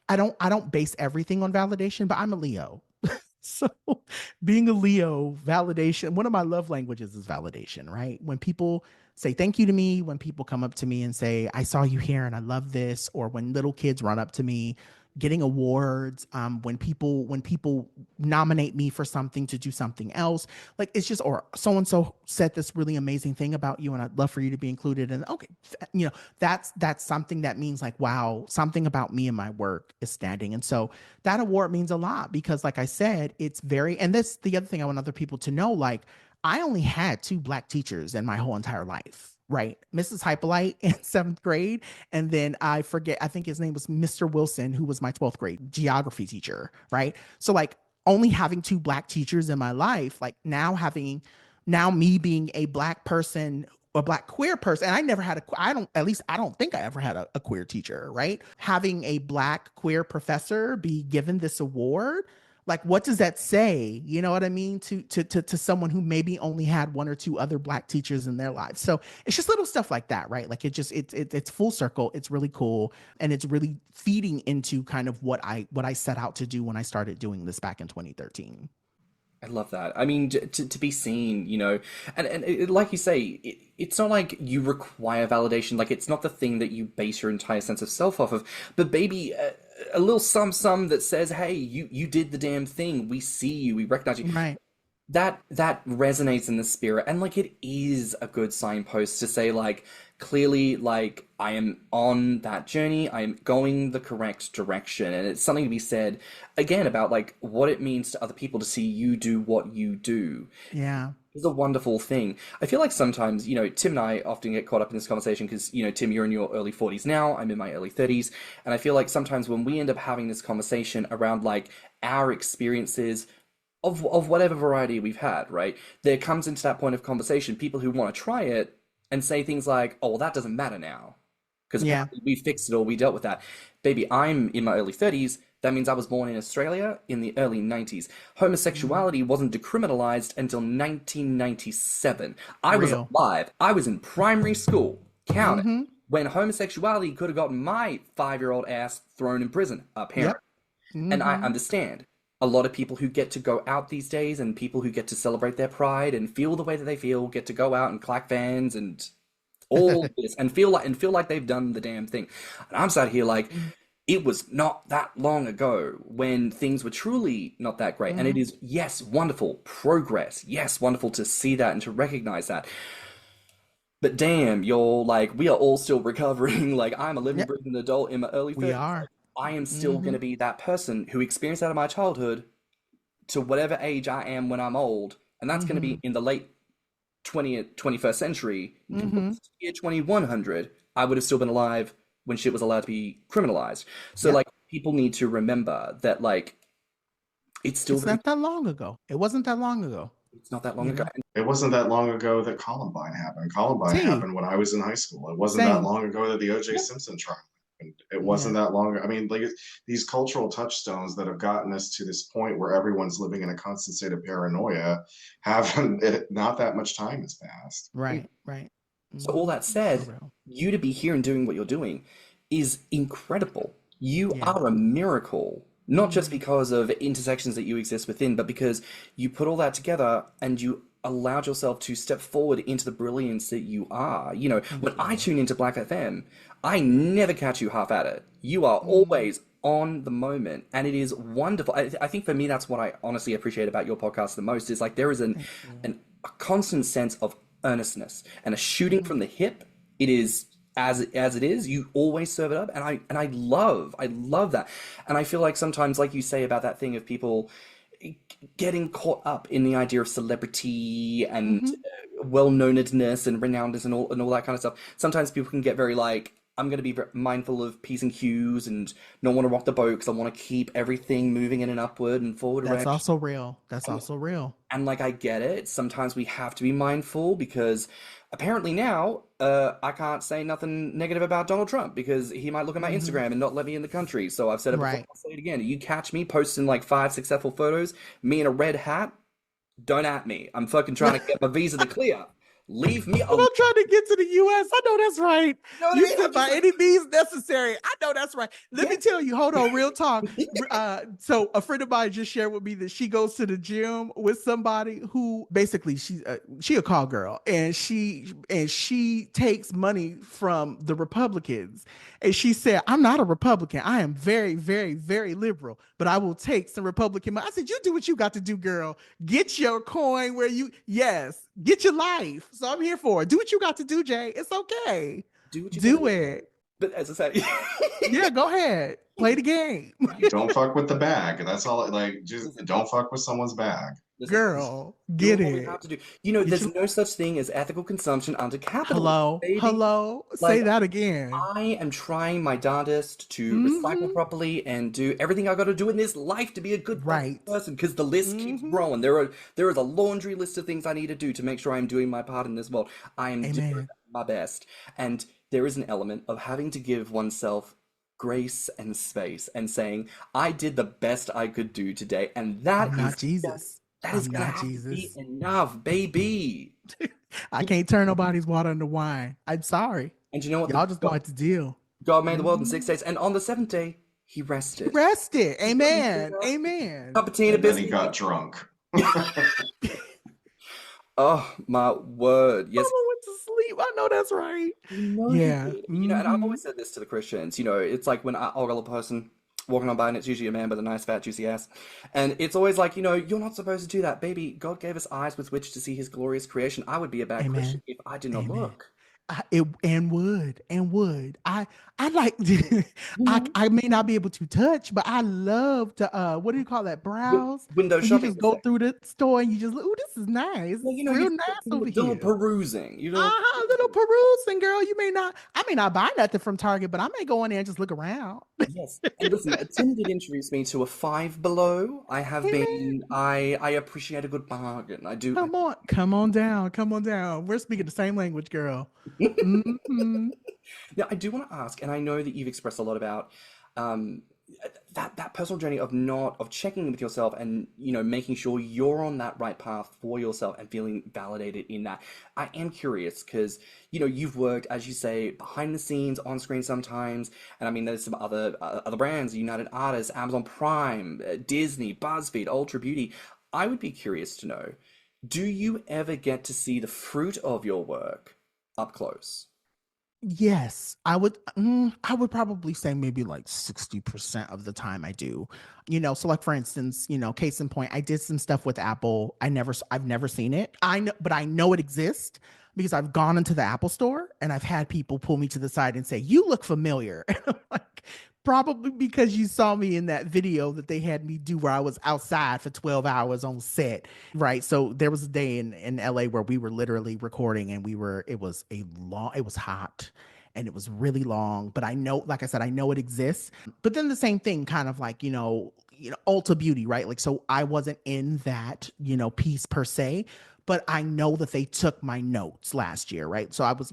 I don't base everything on validation, but I'm a Leo. So being a Leo, validation, one of my love languages is validation, right? When people say thank you to me, when people come up to me and say, I saw you here and I love this, or when little kids run up to me, getting awards, when people nominate me for something to do something else, like, it's just, or so-and-so said this really amazing thing about you and I'd love for you to be included. And okay, that's something that means like, wow, something about me and my work is standing. And so that award means a lot because, like I said, it's and this, the other thing I want other people to know, like, I only had 2 Black teachers in my whole entire life. Right. Mrs. Hypolite in 7th grade. And then I think his name was Mr. Wilson, who was my 12th grade geography teacher. Right. So like only having 2 Black teachers in my life, like now me being a Black person, a Black queer person, and I never had I don't think I ever had a queer teacher. Right. Having a Black queer professor be given this award, like, what does that say? You know what I mean? To someone who maybe only had 1 or 2 other Black teachers in their lives. So it's just little stuff like that, right? Like, it's full circle. It's really cool. And it's really feeding into kind of what I set out to do when I started doing this back in 2013. I love that. I mean, to be seen, and like you say, it's not like you require validation. Like, it's not the thing that you base your entire sense of self off of. But baby, a little sum that says, hey, you did the damn thing. We see you. We recognize you. Right. That resonates in the spirit, and like, it is a good signpost to say, like, clearly, like, I am on that journey, I am going the correct direction. And it's something to be said again about like what it means to other people to see you do what you do. Yeah, it's a wonderful thing. I feel like sometimes, Tim and I often get caught up in this conversation because, Tim, you're in your early 40s now, I'm in my early 30s, and I feel like sometimes when we end up having this conversation around like our experiences of whatever variety we've had, right? There comes into that point of conversation, people who want to try it and say things like, oh, well, that doesn't matter now. Because we fixed it or we dealt with that. Baby, I'm in my early 30s. That means I was born in Australia in the early 90s. Homosexuality wasn't decriminalized until 1997. I was alive. I was in primary school. Count it. When homosexuality could have gotten my 5-year-old ass thrown in prison, apparently. Yep. And I understand. A lot of people who get to go out these days and people who get to celebrate their pride and feel the way that they feel get to go out and clack fans and all this and feel like they've done the damn thing. And I'm sat here like, it was not that long ago when things were truly not that great. And it is, yes, wonderful progress. Yes, wonderful to see that and to recognize that. But damn, you're like, we are all still recovering. Like, I'm a living, Yeah, breathing adult in my early we 30s. are. Like, I am still going Mm-hmm. to be that person who experienced out of my childhood to whatever age I am when I'm old. And that's going to Mm-hmm. be in the late 20th, 21st century. Mm-hmm. Year 2100, I would have still been alive when shit was allowed to be criminalized. So, Yep. like, people need to remember that, like, it's still It's very, not that long ago. It wasn't that long ago. it's not that long You ago. know. It wasn't that long ago that Columbine happened. Columbine T. happened when I was in high school. It wasn't that Same. long ago that the O.J. Yeah. Simpson trial happened. It wasn't Yeah. that long. I mean, like these cultural touchstones that have gotten us to this point where everyone's living in a constant state of paranoia haven't. Not that much time has passed. Right. Right. So all Mm-hmm. that For said, real. you to be here and doing what you're doing is incredible. You Yeah. are a miracle, not just Mm-hmm. because of intersections that you exist within, but because you put all that together and you allowed yourself to step forward into the brilliance that you are. You know, when Thank I you. tune into Black FM, I never catch you half at it. You are Mm-hmm. always on the moment, and it is wonderful. I think for me, that's what I honestly appreciate about your podcast the most is like there is Thank you. a constant sense of earnestness and a shooting Mm-hmm. from the hip. It is as it is. You always serve it up, and I love that. And I feel like sometimes, like you say about that thing of people getting caught up in the idea of celebrity and Mm-hmm. well-knownedness and renownedness and all that kind of stuff. Sometimes people can get very like, I'm going to be mindful of P's and Q's and not want to rock the boat because I want to keep everything moving in an upward and forward That's direction. also real. That's And also real. like I get it. Sometimes we have to be mindful because apparently now I can't say nothing negative about Donald Trump because he might look at my Mm-hmm. Instagram and not let me in the country. So I've said it before, Right. I'll say it again. You catch me posting like 5 successful photos, me in a red hat, don't at me. I'm fucking trying to get my visa to clear. Leave me But alone. I'm trying to get to the US. I know that's right. You know what I You mean? said I'm by just like, any means necessary. I know that's right. Let me yeah. tell you, hold on, real talk. So a friend of mine just shared with me that she goes to the gym with somebody who basically she a call girl and she takes money from the Republicans. And she said, I'm not a Republican. I am very, very, very liberal, but I will take some Republican money. I said, you do what you got to do, girl. Get your coin where yes, get your life. So I'm here for it. Do what you got to do, Jay. It's okay. Do what you gotta Do do. it. But as I said, Yeah, go ahead. Play the game. Don't fuck with the bag. That's all. Like, just listen, don't fuck with someone's bag. listen, Girl, get doing what we have it. to do. You know, Get there's your no such thing as ethical consumption under capitalism, hello. baby. Hello. Say Like, that again. I am trying my darndest to recycle Mm-hmm. properly and do everything I got to do in this life to be a good fucking Right. person because the list keeps Mm-hmm. growing. There is a laundry list of things I need to do to make sure I'm doing my part in this world. I am doing Amen. my best, and there is an element of having to give oneself grace and space and saying I did the best I could do today, and I'm not just Jesus. that is I'm gonna not have to be Jesus. enough, baby. I can't turn nobody's water into wine. I'm sorry. And you know what? Y'all just gonna have to deal. God made the world in Mhm. 6 days, and on the seventh day, he rested. Rest it. You know what I mean? Amen. Amen. Cup of tea and a And then he biscuit. got drunk. Oh my word! Yes, Mama went to sleep. I know that's right. you know he Yeah. did. You know, and I've Mm-hmm. always said this to the Christians. You know, it's like when I ogle a person walking on by, and it's usually a man with a nice fat juicy ass, and it's always like, you know, you're not supposed to do that, baby. God gave us eyes with which to see His glorious creation. I would be a bad Christian Amen. if I did not Amen. look. Would I like Mhm. I may not be able to touch, but I love to what do you call that, browse? Window And you shopping, just per go se. through the store and you just look, oh, this is nice. Well, you It's know, real you nice do over a little here. perusing. You know, Little perusing, girl. I may not buy nothing from Target, but I may go in there and just look around. yes. And listen, Tim did introduce me to a Five Below. I have Hey man, been. I appreciate a good bargain. I do. come on down. We're speaking the same language, girl. Mm-hmm. Now, I do want to ask, and I know that you've expressed a lot about um, that personal journey of not of checking in with yourself and making sure you're on that right path for yourself and feeling validated in that. I am curious because you've worked, as you say, behind the scenes, on screen sometimes, and I mean there's some other brands, United Artists, Amazon Prime, Disney, BuzzFeed, Ultra Beauty. I would be curious to know, do you ever get to see the fruit of your work up close? Yes, I would probably say maybe like 60% of the time I do. So like for instance, case in point, I did some stuff with Apple. I've never seen it. I know, but I know it exists because I've gone into the Apple store and I've had people pull me to the side and say, "You look familiar." And I'm like, probably because you saw me in that video that they had me do where I was outside for 12 hours on set, right? So there was a day in LA where we were literally recording and it was hot and it was really long, but I know, like I said, I know it exists. But then the same thing, kind of like, Ulta Beauty, right? Like, so I wasn't in that, piece per se, but I know that they took my notes last year, right? So I was,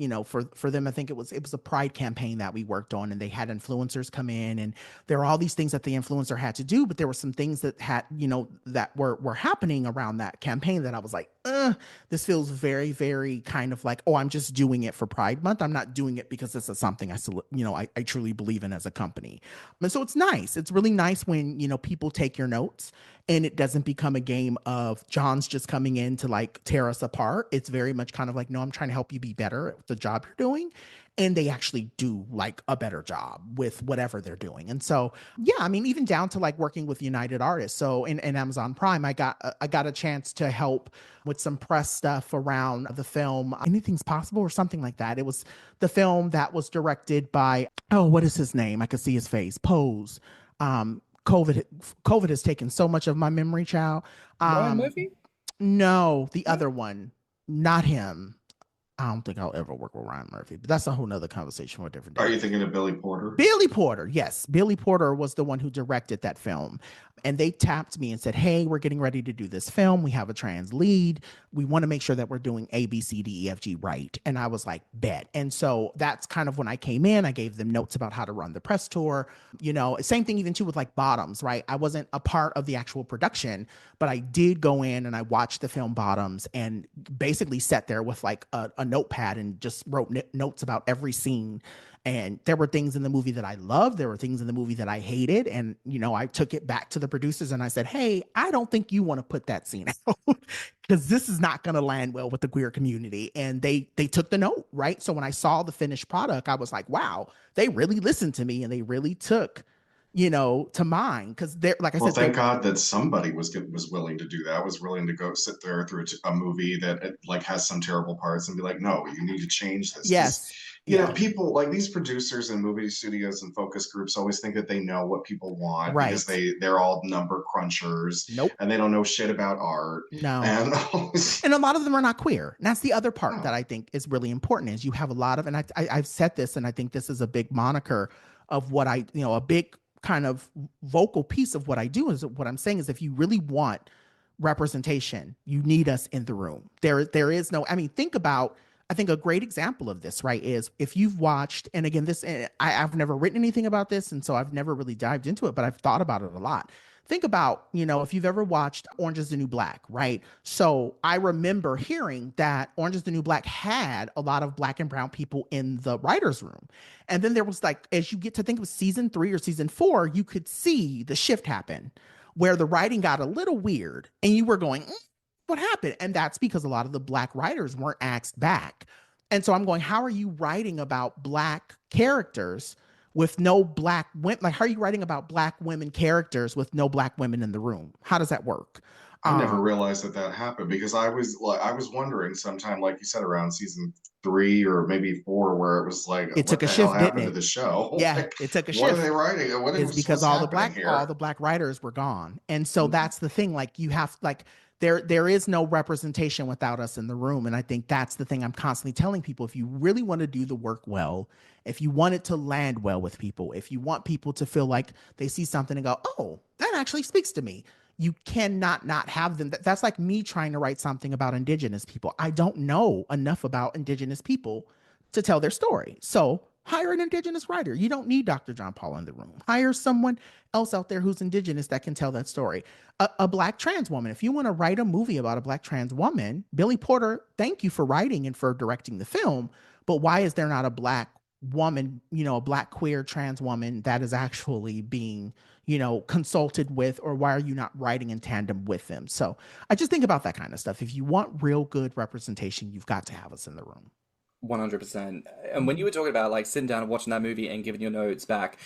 for them, I think it was a Pride campaign that we worked on, and they had influencers come in, and there were all these things that the influencer had to do, but there were some things that had, that were happening around that campaign that I was like, this feels very, very kind of like, oh, I'm just doing it for Pride Month. I'm not doing it because this is something I truly believe in as a company. And so it's nice. It's really nice when, people take your notes and it doesn't become a game of John's just coming in to like tear us apart. It's very much kind of like, no, I'm trying to help you be better at the job you're doing. And they actually do like a better job with whatever they're doing. And so, yeah, I mean, even down to like working with United Artists. So in Amazon Prime, I got a chance to help with some press stuff around the film Anything's Possible or something like that. It was the film that was directed by, oh, what is his name? I could see his face. Pose. COVID has taken so much of my memory, child. Ryan Murphy? No, the other one, not him. I don't think I'll ever work with Ryan Murphy, but that's a whole nother conversation for a different day. Are you thinking of Billy Porter? Billy Porter, yes. Billy Porter was the one who directed that film. And they tapped me and said, hey, we're getting ready to do this film. We have a trans lead. We want to make sure that we're doing A, B, C, D, E, F, G right. And I was like, bet. And so that's kind of when I came in. I gave them notes about how to run the press tour. Same thing even too with like Bottoms, right? I wasn't a part of the actual production, but I did go in and I watched the film Bottoms and basically sat there with like a notepad and just wrote notes about every scene. And there were things in the movie that I loved. There were things in the movie that I hated. And, I took it back to the producers and I said, hey, I don't think you want to put that scene out because this is not going to land well with the queer community. And they took the note, right? So when I saw the finished product, I was like, wow, they really listened to me and they really took, to mine. Because they're, like I said, thank God that somebody was willing to do that, was willing to go sit there through a movie that like has some terrible parts and be like, no, you need to change this. Yes. People like these producers and movie studios and focus groups always think that they know what people want, right? Because they're all number crunchers. Nope. And they don't know shit about art. No. And a lot of them are not queer. And that's the other part that I think is really important is you have a lot of, and I've said this, and I think this is a big moniker of what a big kind of vocal piece of what I do is what I'm saying is if you really want representation, you need us in the room. There is no, think about, I think a great example of this, right, is if you've watched, and again, I've never written anything about this, and so I've never really dived into it, but I've thought about it a lot. Think about, if you've ever watched Orange is the New Black, right? So I remember hearing that Orange is the New Black had a lot of Black and brown people in the writer's room. And then there was like, as you get to think of season 3 or season 4, you could see the shift happen where the writing got a little weird and you were going, what happened? And that's because a lot of the Black writers weren't asked back. And so I'm going, how are you writing about Black characters with no Black women? Like, how are you writing about Black women characters with no Black women in the room? How does that work? I never realized that happened because I was wondering sometime, like you said, around season 3 or maybe 4, where it was like, it took a shift, didn't it? To the show? Yeah, like, it took a shift. What are they writing? What is because all the Black writers were gone, and so that's the thing. Like you have like. There is no representation without us in the room. And I think that's the thing I'm constantly telling people. If you really want to do the work well, if you want it to land well with people, if you want people to feel like they see something and go, oh, that actually speaks to me, you cannot not have them. That's like me trying to write something about Indigenous people. I don't know enough about Indigenous people to tell their story. So hire an Indigenous writer. You don't need Dr. Jon Paul in the room. Hire someone else out there who's Indigenous that can tell that story. A Black trans woman. If you want to write a movie about a Black trans woman, Billy Porter, thank you for writing and for directing the film. But why is there not a Black woman, a Black queer trans woman that is actually being, consulted with, or why are you not writing in tandem with them? So I just think about that kind of stuff. If you want real good representation, you've got to have us in the room. 100%. And when you were talking about like sitting down and watching that movie and giving your notes back,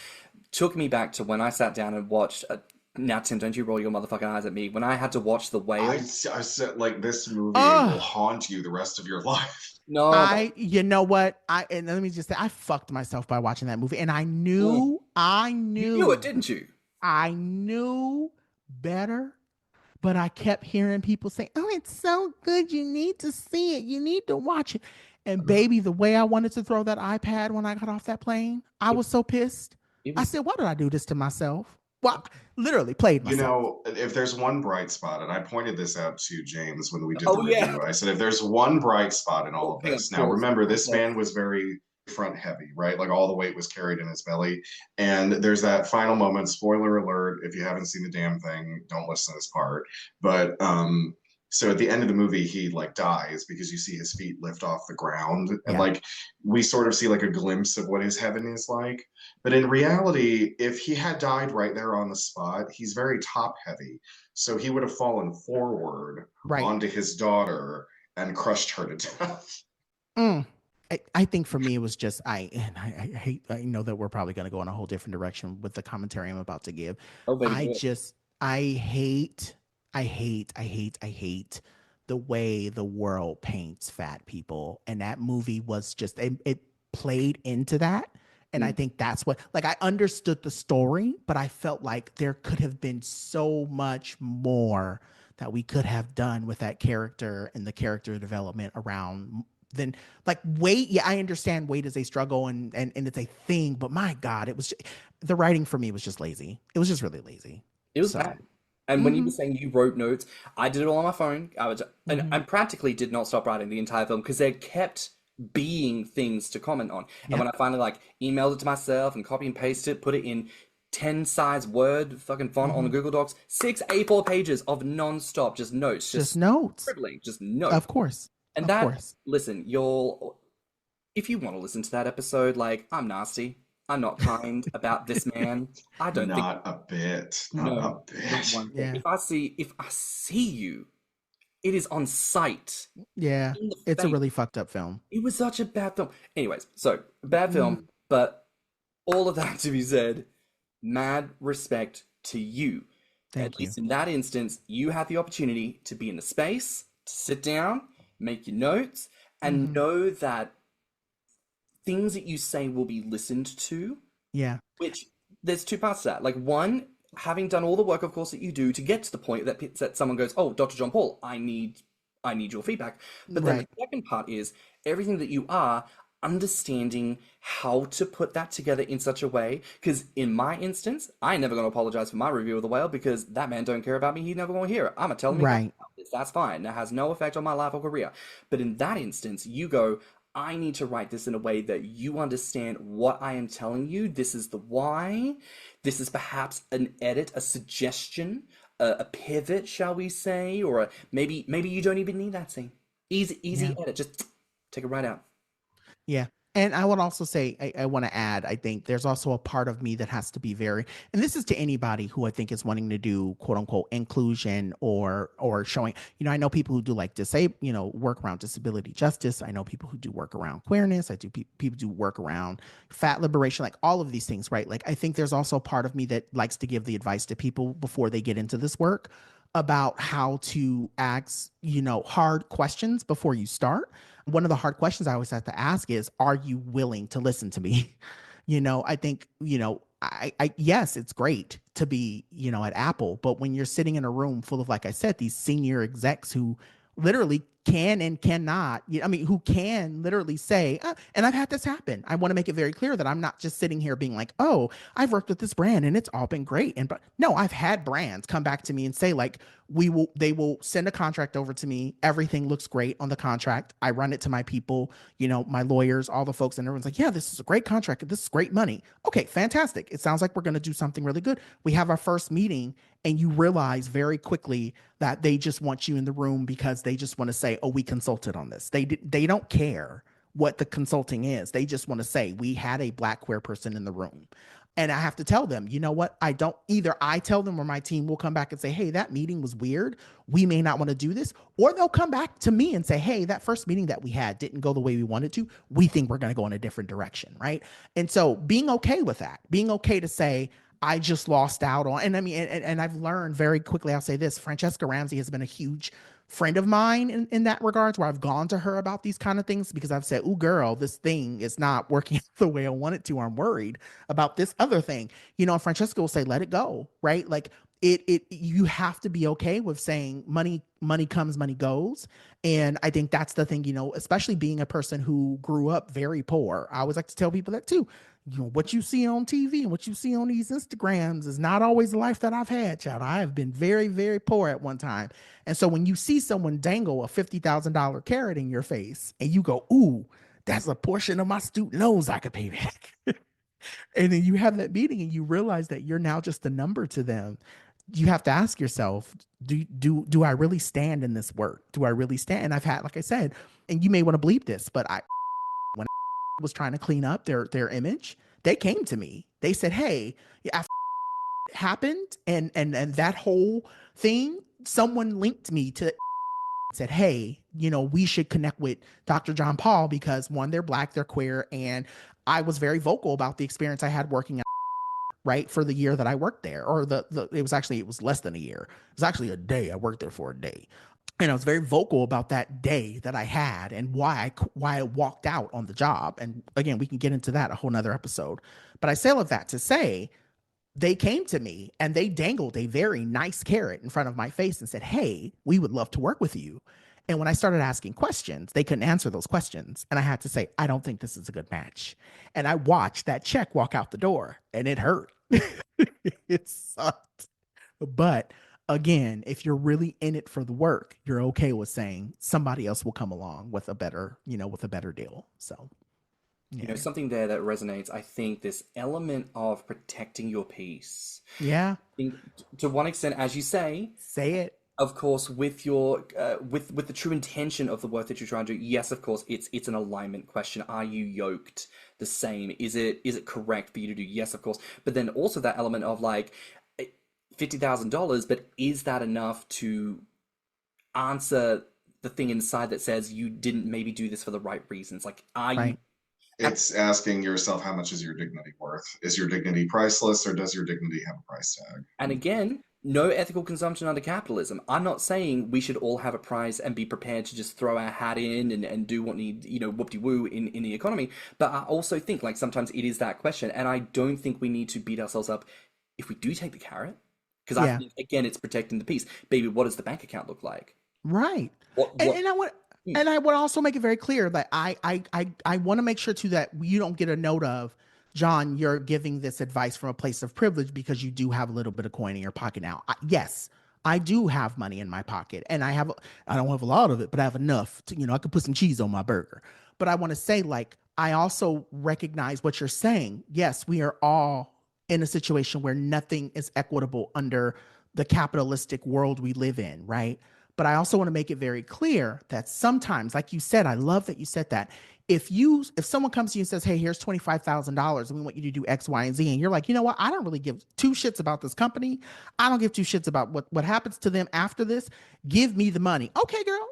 took me back to when I sat down and watched Now, Tim, don't you roll your motherfucking eyes at me. When I had to watch The Whale, I said like this movie will Oh, haunt you the rest of your life. no, but you know what? And let me just say, I fucked myself by watching that movie, and I knew, you knew it, didn't you? I knew better, but I kept hearing people say, "Oh, it's so good. You need to see it. You need to watch it." And baby, the way I wanted to throw that iPad when I got off that plane, I was so pissed. It I was. said, "Why did I do this to myself?" Well, literally played You myself. know, if there's one bright spot, and I pointed this out to James when we did the Oh yeah. review, I said, if there's one bright spot in all Oh, of hang on, this, now pause. remember, this man was very front heavy, right? Like all the weight was carried in his belly. And there's that final moment, spoiler alert, if you haven't seen the damn thing, don't listen to this part. But so at the end of the movie, he like dies because you see his feet lift off the ground. And Yeah. like we sort of see like a glimpse of what his heaven is like. But in reality, if he had died right there on the spot, he's very top heavy. So he would have fallen forward Right. onto his daughter and crushed her to death. I think for me it was just I hate, I know that we're probably going to go in a whole different direction with the commentary I'm about to give. Oh, baby, I do it. just I hate the way the world paints fat people, and that movie was just it played into that. And I think that's what, like, I understood the story, but I felt like there could have been so much more that we could have done with that character and the character development around then, like, weight. Yeah, I understand weight is a struggle and it's a thing, but my God, it was the writing for me was just lazy. It was just really lazy. It was So, bad. And when you were saying you wrote notes, I did it all on my phone. And I practically did not stop writing the entire film because there kept being things to comment on. And when I finally like emailed it to myself and copy and paste it, put it in 10 size Word fucking font on the Google Docs, 6 A4 pages of non-stop just notes, just notes, scribbling, just notes. of course. And of that, course. listen, if you want to listen to that episode, like, I'm nasty. I'm not kind about this man. I don't think Not a bit. Not no, a not bit. one thing. Yeah. If I see you, it is on sight. Yeah, In the it's a face. really fucked up film. It was such a bad film. Anyways, so bad film, but all of that to be said, mad respect to you. Thank At you. least in that instance, you had the opportunity to be in the space, to sit down, make your notes, and know that things that you say will be listened to. Yeah. Which there's two parts to that. Like, one, having done all the work, of course, that you do to get to the point that someone goes, "Oh, Dr. Jon Paul, I need your feedback." But then Right. the second part is everything that you are understanding how to put that together in such a way. Because in my instance, I ain't never going to apologize for my review of The Whale because that man don't care about me. He never going to hear it. I'm going to tell him Right. about this. That's fine. That has no effect on my life or career. But in that instance, you go, I need to write this in a way that you understand what I am telling you. This is the why. This is perhaps an edit, a suggestion, a pivot, shall we say, or maybe you don't even need that scene. Easy edit. Just take it right out. Yeah. And I would also say, I want to add, I think there's also a part of me that has to be very, and this is to anybody who I think is wanting to do quote unquote inclusion or showing, I know people who do like work around disability justice. I know people who do work around queerness. I do people do work around fat liberation, like all of these things, right? Like, I think there's also a part of me that likes to give the advice to people before they get into this work about how to ask, hard questions before you start. One of the hard questions I always have to ask is, are you willing to listen to me? I think, yes, it's great to be, at Apple, but when you're sitting in a room full of, like I said, these senior execs who literally can and cannot, who can literally say, and I've had this happen. I want to make it very clear that I'm not just sitting here being like, oh, I've worked with this brand and it's all been great. But no, I've had brands come back to me and say, like, they will send a contract over to me. Everything looks great on the contract. I run it to my people, my lawyers, all the folks, and everyone's like, yeah, this is a great contract. This is great money. Okay, fantastic. It sounds like we're going to do something really good. We have our first meeting and you realize very quickly that they just want you in the room because they just want to say, oh, we consulted on this. They don't care what the consulting is. They just want to say, we had a Black queer person in the room. And I have to tell them, you know what? I tell them or my team will come back and say, hey, that meeting was weird. We may not want to do this. Or they'll come back to me and say, hey, that first meeting that we had didn't go the way we wanted to. We think we're going to go in a different direction, right? And so being okay with that, being okay to say, I just lost out on. And I mean, and I've learned very quickly, I'll say this, Francesca Ramsey has been a huge friend of mine in that regards, where I've gone to her about these kind of things because I've said, "Ooh, girl, this thing is not working the way I want it to. I'm worried about this other thing." And Francesca will say, "Let it go," right? Like you have to be okay with saying money comes, money goes. And I think that's the thing, especially being a person who grew up very poor. I always like to tell people that too. What you see on TV and what you see on these Instagrams is not always the life that I've had, child. I have been very, very poor at one time. And so when you see someone dangle a $50,000 carrot in your face and you go, "Ooh, that's a portion of my student loans I could pay back." And then you have that meeting and you realize that you're now just a number to them. You have to ask yourself, do I really stand in this work? Do I really stand? And I've had, like I said, and you may want to bleep this, but when I was trying to clean up their image, they came to me. They said, "Hey, after happened and that whole thing, someone linked me to," said, "Hey, we should connect with Dr. Jon Paul because one, they're Black, they're queer." And I was very vocal about the experience I had working right, for the year that I worked there, or it was less than a year. It was actually a day. I worked there for a day. And I was very vocal about that day that I had and why I walked out on the job. And again, we can get into that a whole nother episode. But I say all of that to say, they came to me and they dangled a very nice carrot in front of my face and said, "Hey, we would love to work with you." And when I started asking questions, they couldn't answer those questions. And I had to say, "I don't think this is a good match." And I watched that check walk out the door and it hurt. It sucked. But again, if you're really in it for the work, you're okay with saying somebody else will come along with a better deal. So, yeah. Something there that resonates, I think this element of protecting your peace. Yeah. I think to one extent, as you say it. Of course, with your with the true intention of the work that you're trying to do, yes, of course, it's an alignment question. Are you yoked the same? Is it correct for you to do? Yes, of course. But then also that element of like $50,000, but is that enough to answer the thing inside that says you didn't maybe do this for the right reasons? Like, are you? It's asking yourself, how much is your dignity worth? Is your dignity priceless, or does your dignity have a price tag? And again, no ethical consumption under capitalism. I'm not saying we should all have a price and be prepared to just throw our hat in and do what need, whoop-de-woo in the economy. But I also think like sometimes it is that question. And I don't think we need to beat ourselves up if we do take the carrot. Because I think, again, it's protecting the peace. Baby, what does the bank account look like? Right. And I would also make it very clear that I want to make sure too that you don't get a note of, "John, you're giving this advice from a place of privilege because you do have a little bit of coin in your pocket now." Yes, I do have money in my pocket, and I don't have a lot of it, but I have enough to, I could put some cheese on my burger. But I want to say, like, I also recognize what you're saying. Yes, we are all in a situation where nothing is equitable under the capitalistic world we live in, right? But I also want to make it very clear that sometimes, like you said, I love that you said that. If someone comes to you and says, "Hey, here's $25,000 and we want you to do X, Y, and Z," and you're like, "You know what? I don't really give two shits about this company. I don't give two shits about what happens to them after this. Give me the money." Okay, girl,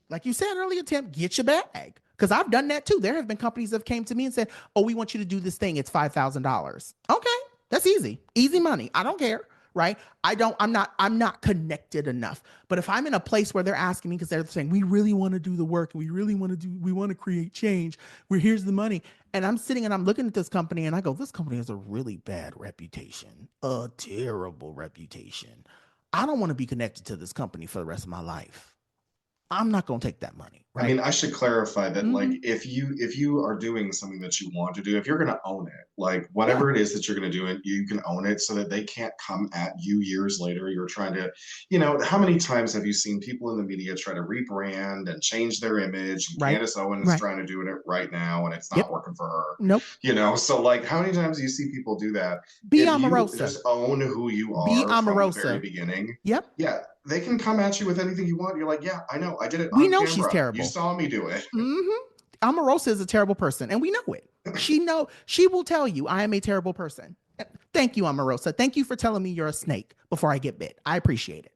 like you said earlier, Tim, get your bag. Because I've done that too. There have been companies that came to me and said, "Oh, we want you to do this thing. It's $5,000. Okay, that's easy money. I don't care. Right? I'm not connected enough. But if I'm in a place where they're asking me because they're saying, "We really want to do the work. We want to create change. Here's the money." And I'm sitting and I'm looking at this company and I go, "This company has a really bad reputation, a terrible reputation. I don't want to be connected to this company for the rest of my life. I'm not going to take that money." Right? I mean, I should clarify that, like, if you are doing something that you want to do, if you're going to own it, like whatever it is that you're going to do, it you can own it so that they can't come at you years later. You're trying to, how many times have you seen people in the media try to rebrand and change their image? And Candace Owens trying to do it right now, and it's not working for her. Nope. So like, how many times do you see people do that? Be if Omarosa. You just own who you are Be from Omarosa. the very beginning. Yep. Yeah. They can come at you with anything you want. You're like, "Yeah, I know. I did it we on know camera. She's terrible. You saw me do it." Omarosa is a terrible person, and we know it. She will tell you, "I am a terrible person." Thank you, Omarosa. Thank you for telling me you're a snake before I get bit. I appreciate it.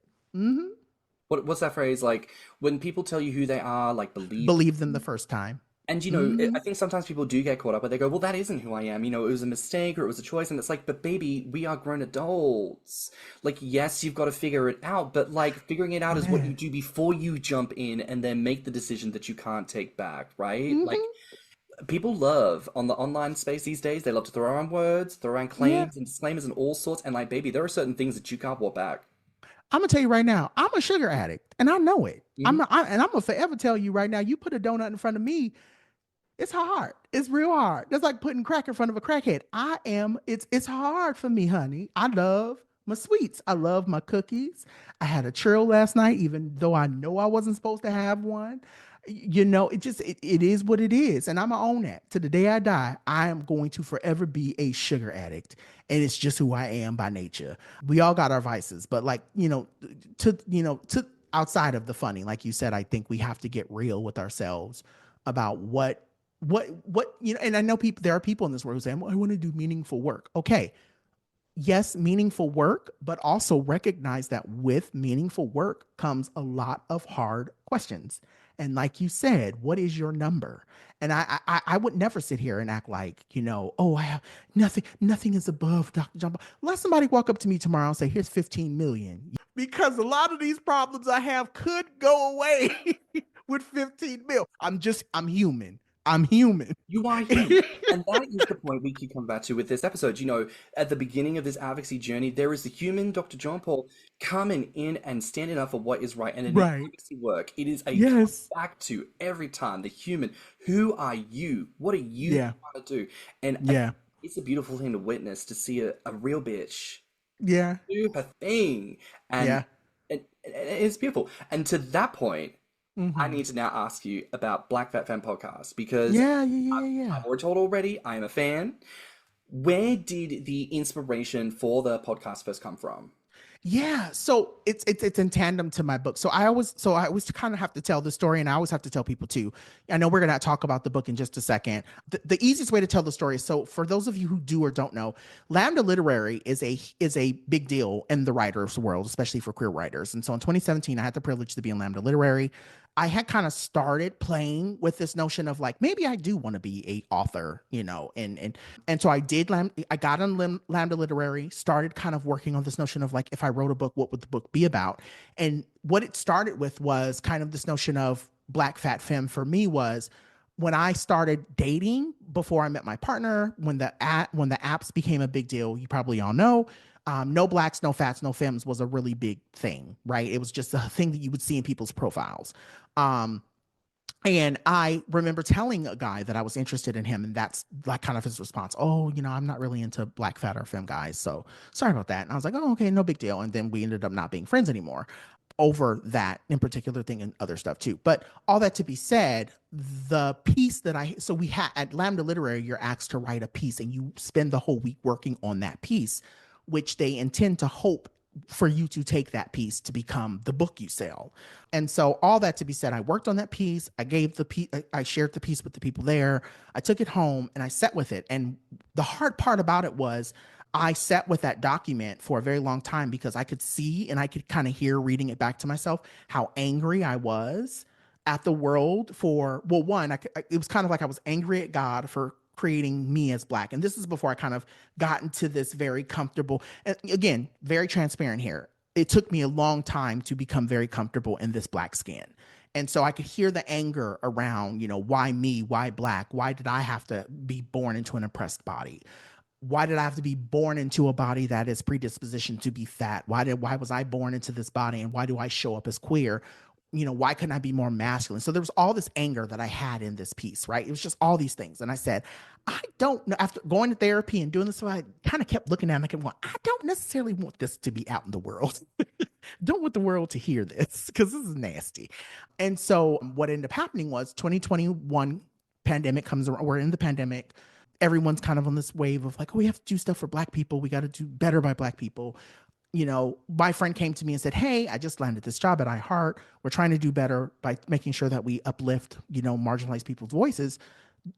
What's that phrase? Like, when people tell you who they are, like, believe them the first time. And I think sometimes people do get caught up where they go, well, that isn't who I am. It was a mistake or it was a choice. And it's like, but baby, we are grown adults. Like, yes, you've got to figure it out, but like figuring it out is what you Yeah. do before you jump in and then make the decision that you can't take back, right? Like, Hmm. people love on the online space these days, they love to throw around words, throw around Yeah. claims and disclaimers and all sorts. And like, baby, there are certain things that you can't walk back. I'm gonna tell you right now, I'm a sugar addict, and I know it. Hmm. And I'm gonna forever tell you right now. You put a donut in front of me, it's hard. It's real hard. That's like putting crack in front of a crackhead. I am. It's hard for me, honey. I love my sweets. I love my cookies. I had a churro last night, even though I know I wasn't supposed to have one. It is what it is, and I'm gonna own that. To the day I die, I am going to forever be a sugar addict, and it's just who I am by nature. We all got our vices, but like to outside of the funny, like you said, I think we have to get real with ourselves about and I know people, there are people in this world who say, well, I want to do meaningful work. Okay, yes, meaningful work, but also recognize that with meaningful work comes a lot of hard questions. And like you said, what is your number? And I would never sit here and act like, oh, I have nothing is above Dr. John Paul. Let somebody walk up to me tomorrow and say, here's 15 million. Because a lot of these problems I have could go away with 15 mil. I'm human. I'm human. You are human. And that is the point we keep coming back to with this episode. At the beginning of this advocacy journey, there is the human Dr. John Paul coming in and standing up for what is right. And in Right. advocacy work, it is a come Yes. back to every time the human. Who are you? What are you Yeah. trying to do? And Yeah. it's a beautiful thing to witness, to see a real bitch Yeah. do her thing. And, Yeah. and it's beautiful. And to that point, I Mm-hmm. need to now ask you about Black Fat Femme podcast because Yeah. Yeah. Yeah. I'm, Yeah. I'm already told already. I am a fan. Where did the inspiration for the podcast first come from? Yeah, so it's in tandem to my book. So I always kind of have to tell the story, and I always have to tell people too. I know we're gonna talk about the book in just a second. The easiest way to tell the story is, so for those of you who do or don't know, Lambda Literary is a big deal in the writers world, especially for queer writers. And so in 2017, I had the privilege to be in Lambda Literary. I had kind of started playing with this notion of like, maybe I do want to be a author, and so I did. I got on Lambda Literary, started kind of working on this notion of like, if I wrote a book, what would the book be about? And what it started with was kind of this notion of Black Fat Femme for me was when I started dating before I met my partner, when the apps became a big deal. You probably all know. No blacks, no fats, no femmes was a really big thing, right? It was just a thing that you would see in people's profiles. Um, and I remember telling a guy that I was interested in him, and that's like kind of his response. Oh, I'm not really into black, fat, or femme guys. So sorry about that. And I was like, oh, okay, no big deal. And then we ended up not being friends anymore over that in particular thing and other stuff too. But all that to be said, the piece that we had at Lambda Literary, you're asked to write a piece and you spend the whole week working on that piece, which they intend to hope for you to take that piece to become the book you sell. And so all that to be said, I worked on that piece. I shared the piece with the people there. I took it home and I sat with it. And the hard part about it was I sat with that document for a very long time because I could see and I could kind of hear reading it back to myself how angry I was at the world for, well, one, it was kind of like I was angry at God for creating me as black. And this is before I kind of got into this very comfortable, and again, very transparent here. It took me a long time to become very comfortable in this black skin. And so I could hear the anger around, why me? Why black? Why did I have to be born into an oppressed body? Why did I have to be born into a body that is predispositioned to be fat? Why was I born into this body? And why do I show up as queer? Why couldn't I be more masculine? So there was all this anger that I had in this piece, right? It was just all these things. And I said, I don't know. After going to therapy and doing this, so I kind of kept looking at it and I kept going, I don't necessarily want this to be out in the world. Don't want the world to hear this because this is nasty. And so what ended up happening was 2021 pandemic comes around. We're in the pandemic. Everyone's kind of on this wave of like, oh, we have to do stuff for black people. We got to do better by black people. My friend came to me and said, hey, I just landed this job at iHeart. We're trying to do better by making sure that we uplift, marginalized people's voices.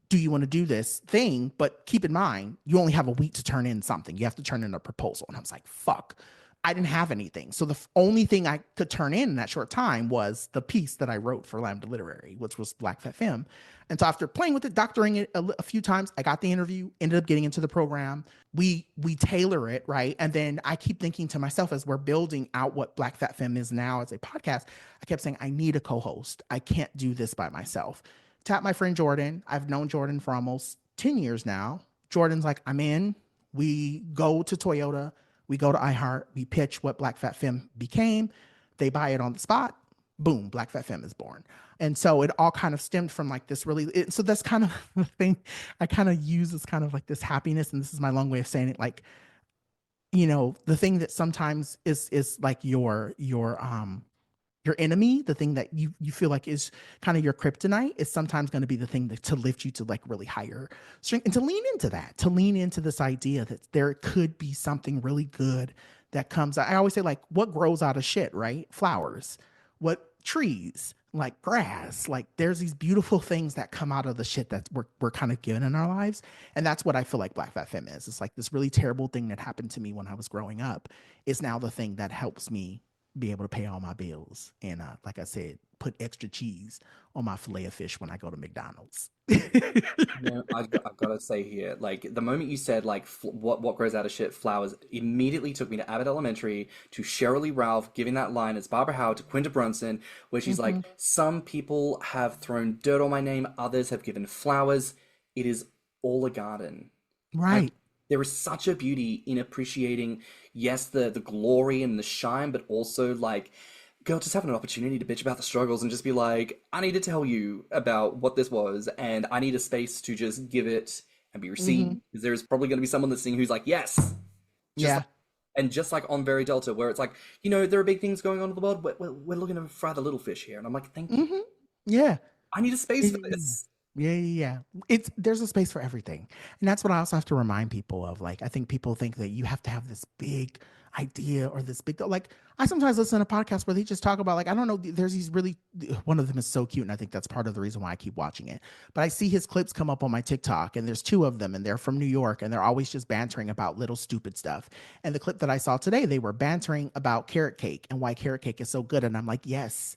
Do you want to do this thing? But keep in mind, you only have a week to turn in something. You have to turn in a proposal. And I was like, fuck. I didn't have anything. So the only thing I could turn in that short time was the piece that I wrote for Lambda Literary, which was Black Fat Femme. And so after playing with it, doctoring it a few times, I got the interview, ended up getting into the program. We tailor it, right? And then I keep thinking to myself as we're building out what Black Fat Femme is now as a podcast, I kept saying, I need a co-host. I can't do this by myself. Tap my friend Jordan. I've known Jordan for almost 10 years now. Jordan's like, I'm in. We go to Toyota. We go to iHeart. We pitch what Black Fat Femme became. They buy it on the spot. Boom, Black Fat Femme is born. And so it all kind of stemmed from like this so that's kind of the thing I kind of use as kind of like this happiness. And this is my long way of saying it. Like, the thing that sometimes is like your enemy, the thing that you feel like is kind of your kryptonite, is sometimes going to be the thing to lift you to like really higher strength, and to lean into this idea that there could be something really good that comes. I always say, like, what grows out of shit, right? Flowers. What trees, like grass, like there's these beautiful things that come out of the shit that we're kind of given in our lives. And that's what I feel like Black Fat Femme is. It's like this really terrible thing that happened to me when I was growing up is now the thing that helps me be able to pay all my bills. And like I said, put extra cheese on my fillet of fish when I go to McDonald's. I've got to say here, like the moment you said like what grows out of shit, flowers, immediately took me to Abbott Elementary, to Cheryl Lee Ralph giving that line as Barbara Howard to Quinta Brunson, where she's like, some people have thrown dirt on my name, others have given flowers. It is all a garden. Right. Like, there is such a beauty in appreciating, yes, the glory and the shine, but also like, girl, just having an opportunity to bitch about the struggles and just be like, I need to tell you about what this was, and I need a space to just give it and be received. Because there's probably going to be someone listening who's like, yes. And just like on Very Delta, where it's like, there are big things going on in the world. We're looking to fry the little fish here. And I'm like, thank you. Yeah. I need a space for this. Yeah. There's a space for everything. And that's what I also have to remind people of. Like, I think people think that you have to have this big idea or this big, like, I sometimes listen to podcasts where they just talk about, like, I don't know, there's these really, one of them is so cute. And I think that's part of the reason why I keep watching it. But I see his clips come up on my TikTok, and there's 2 of them, and they're from New York, and they're always just bantering about little stupid stuff. And the clip that I saw today, they were bantering about carrot cake and why carrot cake is so good. And I'm like, yes,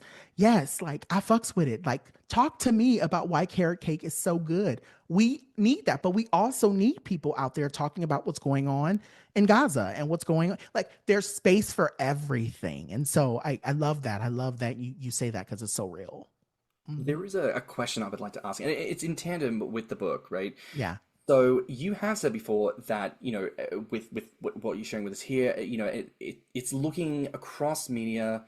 like I fucks with it. Like, talk to me about why carrot cake is so good. We need that, but we also need people out there talking about what's going on in Gaza and what's going on. Like, there's space for everything. And so I love that. I love that you say that, because it's so real. There is a question I would like to ask, and it's in tandem with the book, right? Yeah. So you have said before that, with what you're sharing with us here, it's looking across media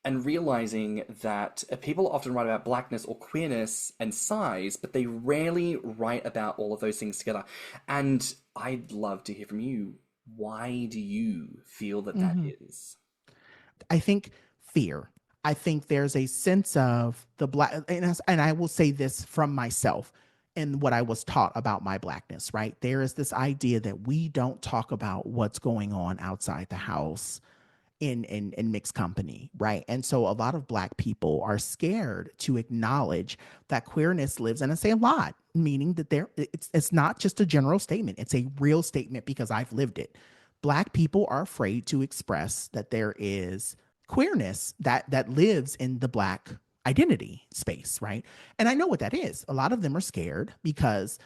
and realizing that people often write about blackness or queerness and size, but they rarely write about all of those things together. And I'd love to hear from you. Why do you feel that is? I think fear. I think there's a sense of the black, and I will say this from myself and what I was taught about my blackness, right? There is this idea that we don't talk about what's going on outside the house in mixed company, right? And so a lot of Black people are scared to acknowledge that queerness lives, and I say a lot, meaning that it's not just a general statement, it's a real statement, because I've lived it. Black people are afraid to express that there is queerness that lives in the Black identity space, right? And I know what that is. A lot of them are scared because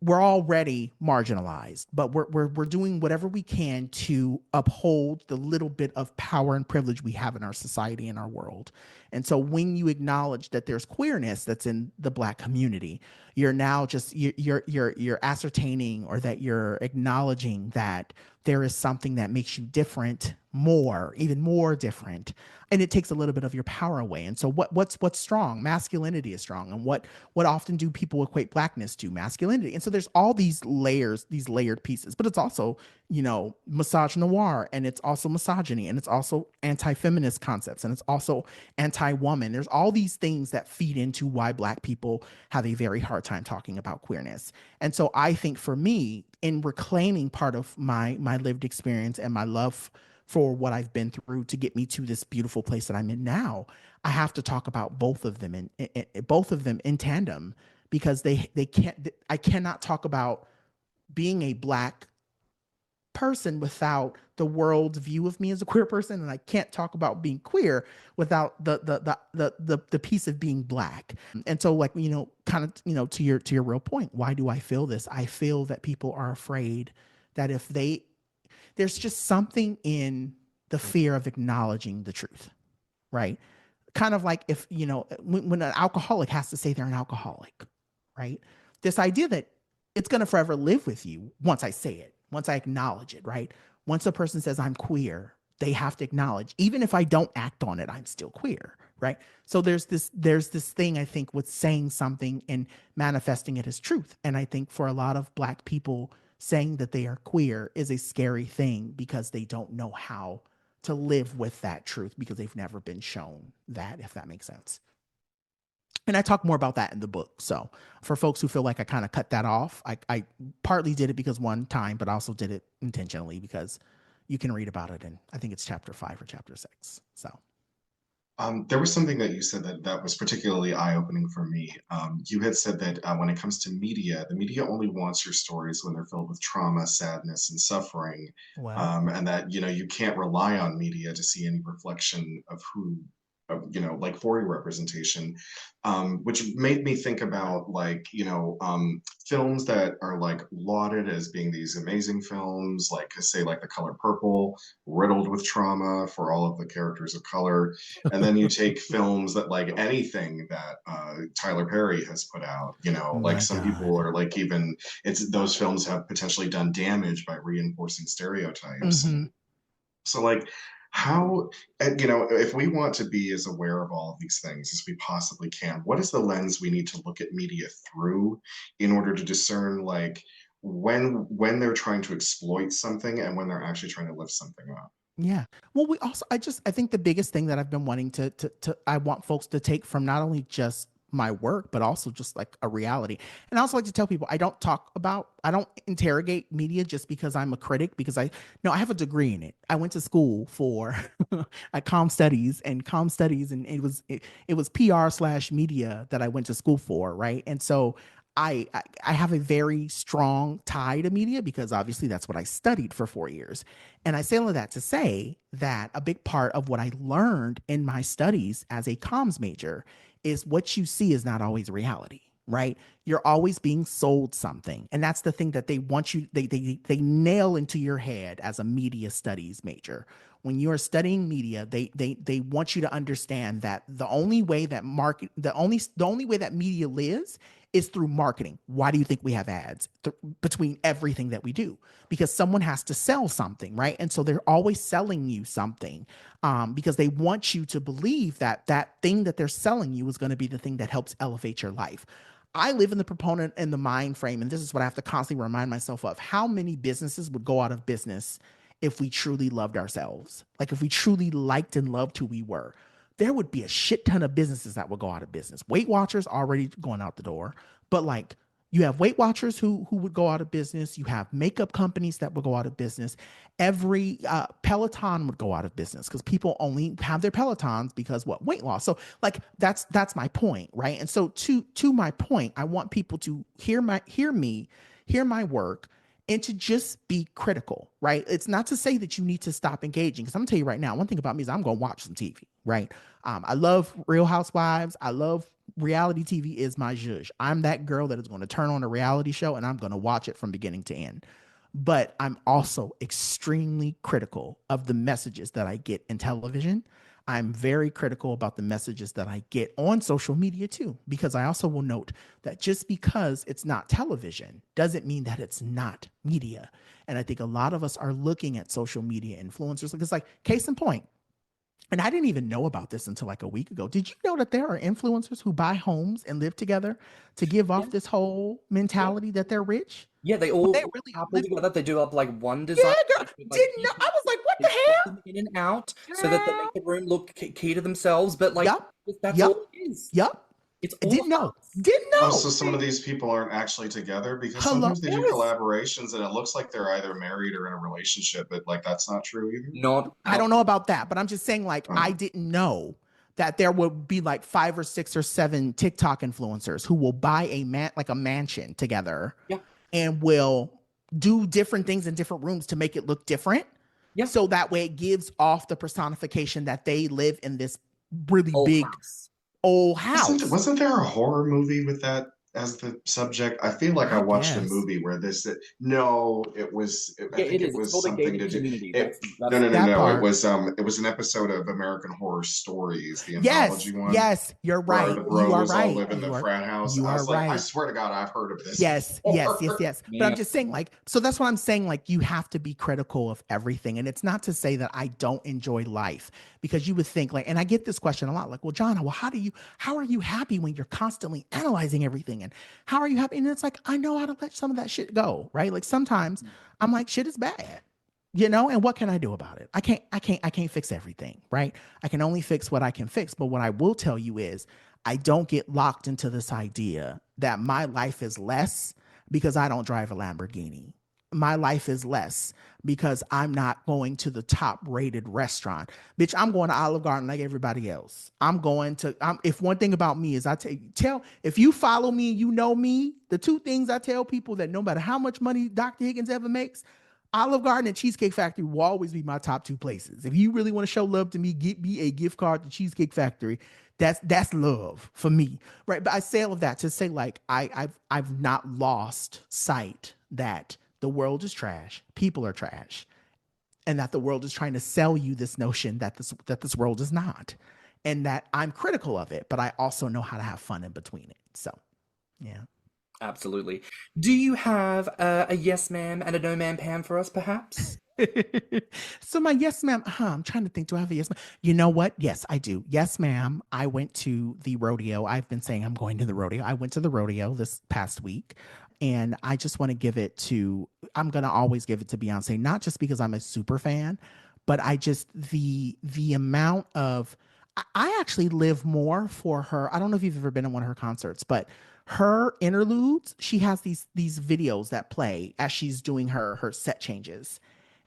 we're already marginalized, but we're doing whatever we can to uphold the little bit of power and privilege we have in our society and our world. And so when you acknowledge that there's queerness that's in the Black community, you're now just you're ascertaining, or that you're acknowledging that there is something that makes you different, even more different. And it takes a little bit of your power away. And so what's strong? Masculinity is strong. And what often do people equate Blackness to? Masculinity. And so there's all these layers, these layered pieces, but it's also, misogynoir, and it's also misogyny, and it's also anti-feminist concepts, and it's also anti-woman. There's all these things that feed into why Black people have a very hard time talking about queerness. And so I think for me, in reclaiming part of my lived experience and my love for what I've been through to get me to this beautiful place that I'm in now, I have to talk about both of them in tandem, because I cannot talk about being a Black person without the world's view of me as a queer person, and I can't talk about being queer without the piece of being Black. And so, like, kind of, to your real point, why do I feel this? I feel that people are afraid that there's just something in the fear of acknowledging the truth, right? Kind of like if, when an alcoholic has to say they're an alcoholic, right? This idea that it's going to forever live with you once I say it, once I acknowledge it, right? Once a person says I'm queer, they have to acknowledge, even if I don't act on it, I'm still queer, right? So there's this thing, I think, with saying something and manifesting it as truth. And I think for a lot of Black people, saying that they are queer is a scary thing because they don't know how to live with that truth because they've never been shown that, if that makes sense. And I talk more about that in the book. So for folks who feel like I kind of cut that off, I partly did it because one time, but I also did it intentionally because you can read about it in, I think it's chapter 5 or chapter 6. So. There was something that you said that was particularly eye-opening for me. You had said that when it comes to media, the media only wants your stories when they're filled with trauma, sadness, and suffering, Wow. and that you can't rely on media to see any reflection of who, like for your representation, which made me think about films that are like lauded as being these amazing films, like say like The Color Purple, riddled with trauma for all of the characters of color. And then you take films that like anything that Tyler Perry has put out, like My some God. people are like, even those films have potentially done damage by reinforcing stereotypes. Mm-hmm. And so like how, if we want to be as aware of all of these things as we possibly can, what is the lens we need to look at media through in order to discern like when they're trying to exploit something and when they're actually trying to lift something up? Yeah. Well, I think the biggest thing that I've been wanting I want folks to take from not only just my work, but also just like a reality. And I also like to tell people, I don't interrogate media just because I'm a critic, because I have a degree in it. I went to school for comm studies, and it was PR/media that I went to school for. Right. And so I have a very strong tie to media because obviously that's what I studied for 4 years. And I say all of that to say that a big part of what I learned in my studies as a comms major is what you see is not always reality, right? You're always being sold something. And that's the thing that they want you, they nail into your head as a media studies major. When you're studying media, they want you to understand that the only way that media lives is through marketing. Why do you think we have ads between everything that we do? Because someone has to sell something, right? And so they're always selling you something because they want you to believe that thing that they're selling you is going to be the thing that helps elevate your life. I live in the proponent and the mind frame, and this is what I have to constantly remind myself of. How many businesses would go out of business if we truly loved ourselves? Like if we truly liked and loved who we were, there would be a shit ton of businesses that would go out of business. Weight Watchers already going out the door, but like you have Weight Watchers who would go out of business. You have makeup companies that would go out of business. Every Peloton would go out of business because people only have their Pelotons because what? Weight loss. So like that's my point, right? And so to my point, I want people to hear my work, and to just be critical, right? It's not to say that you need to stop engaging, because I'm gonna tell you right now, one thing about me is I'm gonna watch some TV, right? I love Real Housewives. I love reality TV is my zhuzh. I'm that girl that is going to turn on a reality show and I'm going to watch it from beginning to end. But I'm also extremely critical of the messages that I get in television. I'm very critical about the messages that I get on social media too, because I also will note that just because it's not television doesn't mean that it's not media. And I think a lot of us are looking at social media influencers. Like, it's like, case in point, and I didn't even know about this until like a week ago. Did you know that there are influencers who buy homes and live together to give Yeah. off this whole mentality that they're rich? Yeah, they When all they really couple live. together. They do up like one Yeah, design, girl. with, like Didn't key know. I was like, what they the swap them hell? in and out so that they make Girl. the room look key to themselves. But like Yup. that's Yup. all it is. Yup. It's I all a didn't know. farce. Didn't Oh, know. so some of these people aren't actually together, because Hello. sometimes they do Yes. collaborations and it looks like they're either married or in a relationship, but like that's not true either. I don't know about that, but I'm just saying, like, I Oh, didn't know that there would be like 5 or 6 or 7 TikTok influencers who will buy a mansion together Yeah. and will do different things in different rooms to make it look different. Yeah. So that way it gives off the personification that they live in this really Old big house. old house. Wasn't there a horror movie with that as the subject? I feel like I watched a guess. movie where no, it was. I think it It's was called a something gated to do. community. It, That's that no. part. It was an episode of American Horror Stories, the Yes, anthology one, yes, you're where right. the You are bros all right. live in the frat house. You I are was like, I right. swear to God, I've heard of this. Yes, yes, yes, yes. But Man. I'm just saying, like, so that's what I'm saying. Like, you have to be critical of everything. And it's not to say that I don't enjoy life, because you would think, like, and I get this question a lot, like, well, John, well, how are you happy when you're constantly analyzing everything? And how are you happy? And it's like, I know how to let some of that shit go, right? Like sometimes I'm like, shit is bad. And what can I do about it? I can't fix everything, right? I can only fix what I can fix. But what I will tell you is I don't get locked into this idea that my life is less because I don't drive a Lamborghini. My life is less because I'm not going to the top rated restaurant. Bitch, I'm going to Olive Garden like everybody else. If one thing about me is if you follow me, you know me, the two things I tell people that no matter how much money Dr. Higgins ever makes, Olive Garden and Cheesecake Factory will always be my top two places. If you really want to show love to me, get me a gift card to Cheesecake Factory. That's love for me, right? But I say all of that to say, like, I've not lost sight that the world is trash, people are trash, and that the world is trying to sell you this notion that this world is not, and that I'm critical of it, but I also know how to have fun in between it. So, yeah. Absolutely. Do you have a yes ma'am and a no ma'am Pam for us, perhaps? So my yes ma'am, I'm trying to think, do I have a yes ma'am? You know what? Yes, I do. Yes ma'am. I went to the rodeo. I've been saying I'm going to the rodeo. I went to the rodeo this past week, and I just want to I'm going to always give it to Beyonce, not just because I'm a super fan, but I just, the amount of, I actually live more for her. I don't know if you've ever been to one of her concerts, but her interludes, she has these videos that play as she's doing her set changes,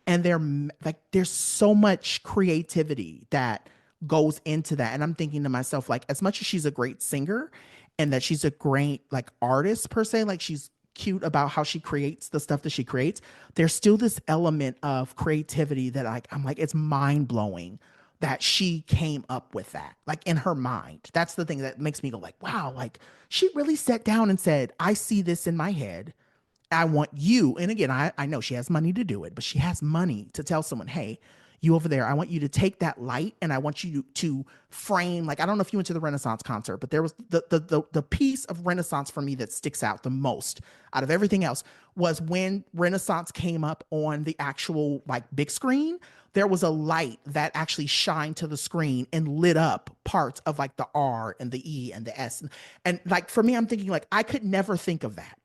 and there's so much creativity that goes into that. And I'm thinking to myself, like, as much as she's a great singer and that she's a great like artist per se, like she's cute about how she creates the stuff that she creates, there's still this element of creativity that I'm like, it's mind blowing that she came up with that, like in her mind. That's the thing that makes me go like, wow, like she really sat down and said, I see this in my head. I want you. And again, I know she has money to do it, but she has money to tell someone, hey, you over there, I want you to take that light and I want you to frame, like, I don't know if you went to the Renaissance concert, but there was the piece of Renaissance for me that sticks out the most out of everything else was when Renaissance came up on the actual like big screen. There was a light that actually shined to the screen and lit up parts of like the R and the E and the S. And like, for me, I'm thinking like, I could never think of that.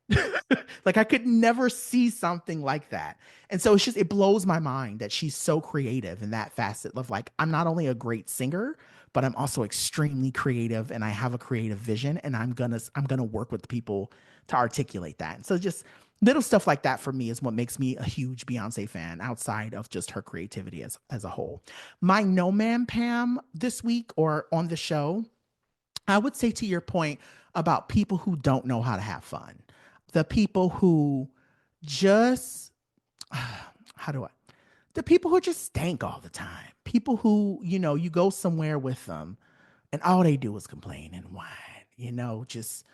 Like I could never see something like that. And so it blows my mind that she's so creative in that facet of like, I'm not only a great singer, but I'm also extremely creative and I have a creative vision, and I'm going to work with people to articulate that. And so just little stuff like that for me is what makes me a huge Beyonce fan outside of just her creativity as a whole. My no man Pam this week or on the show, I would say to your point about people who don't know how to have fun. The people who just, the people who just stank all the time. People who, you go somewhere with them and all they do is complain and whine, just,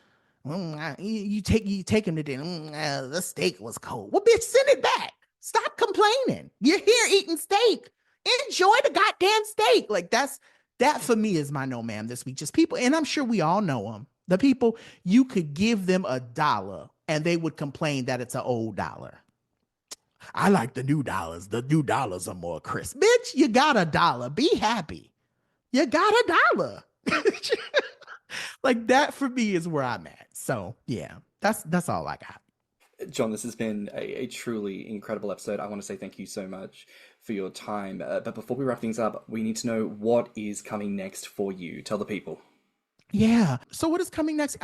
you take them to dinner. The steak was cold. Well, bitch, send it back. Stop complaining. You're here eating steak. Enjoy the goddamn steak. Like that for me is my no ma'am this week. Just people, and I'm sure we all know them. The people, you could give them $1 and they would complain that it's an old dollar. I like the new dollars. The new dollars are more crisp. Bitch, you got $1. Be happy. You got $1. Like that for me is where I'm at. So yeah, that's all I got. John, this has been a truly incredible episode. I want to say thank you so much for your time. But before we wrap things up, we need to know what is coming next for you. Tell the people. Yeah. So what is coming next?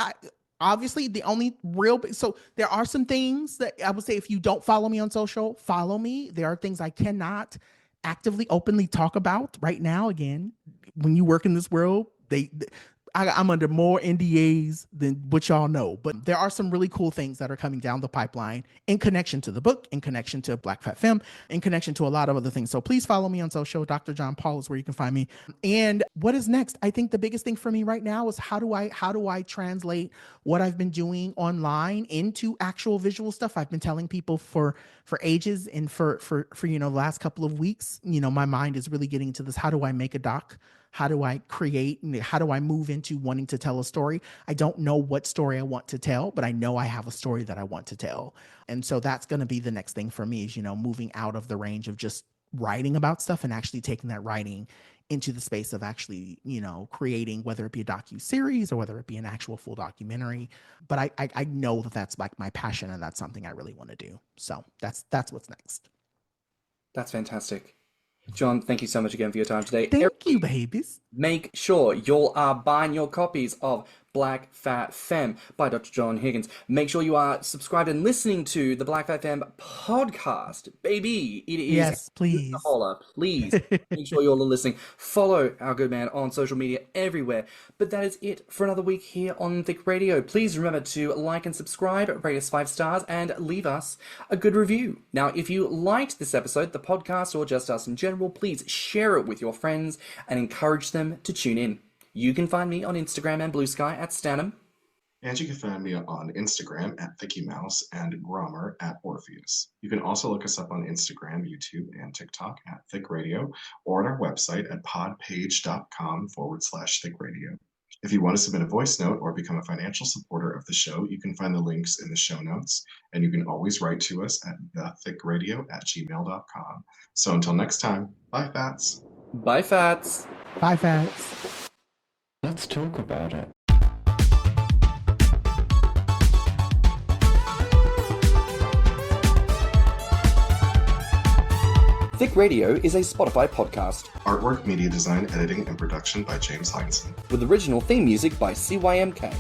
Obviously, the only real so there are some things that I would say if you don't follow me on social, follow me. There are things I cannot actively, openly talk about right now. Again, when you work in this world, I'm under more NDAs than what y'all know, but there are some really cool things that are coming down the pipeline in connection to the book, in connection to Black Fat Femme, in connection to a lot of other things. So please follow me on social. Dr. Jon Paul is where you can find me. And what is next? I think the biggest thing for me right now is how do I translate what I've been doing online into actual visual stuff? I've been telling people for ages, and for the last couple of weeks, my mind is really getting to this. How do I make a doc? How do I create? And how do I move into wanting to tell a story? I don't know what story I want to tell, but I know I have a story that I want to tell. And so that's going to be the next thing for me is, moving out of the range of just writing about stuff and actually taking that writing into the space of actually, creating, whether it be a docu-series or whether it be an actual full documentary. But I know that that's like my passion, and that's something I really want to do. So that's what's next. That's fantastic. Jon, thank you so much again for your time today. Thank you, babies. Make sure you are buying your copies of Black Fat Femme by Dr. Jon Higgins. Make sure you are subscribed and listening to the Black Fat Femme podcast. Baby, it is. Yes, please. Holler, please. Make sure you're all listening. Follow our good man on social media everywhere. But that is it for another week here on Thicc Radio. Please remember to like and subscribe, rate us 5 stars, and leave us a good review. Now, if you liked this episode, the podcast, or just us in general, please share it with your friends and encourage them to tune in. You can find me on Instagram and BlueSky at stannnum. And you can find me on Instagram at ThiccMouse and Grommr at Orpheus. You can also look us up on Instagram, YouTube, and TikTok at Thicc Radio, or on our website at podpage.com/ThiccRadio. If you want to submit a voice note or become a financial supporter of the show, you can find the links in the show notes, and you can always write to us at thethiccradio@gmail.com. So until next time, bye, Fats. Bye, Fats. Bye, Fats. Let's talk about it. Thicc Radio is a Spotify podcast. Artwork, media design, editing, and production by James Heinzen. With original theme music by CYMK.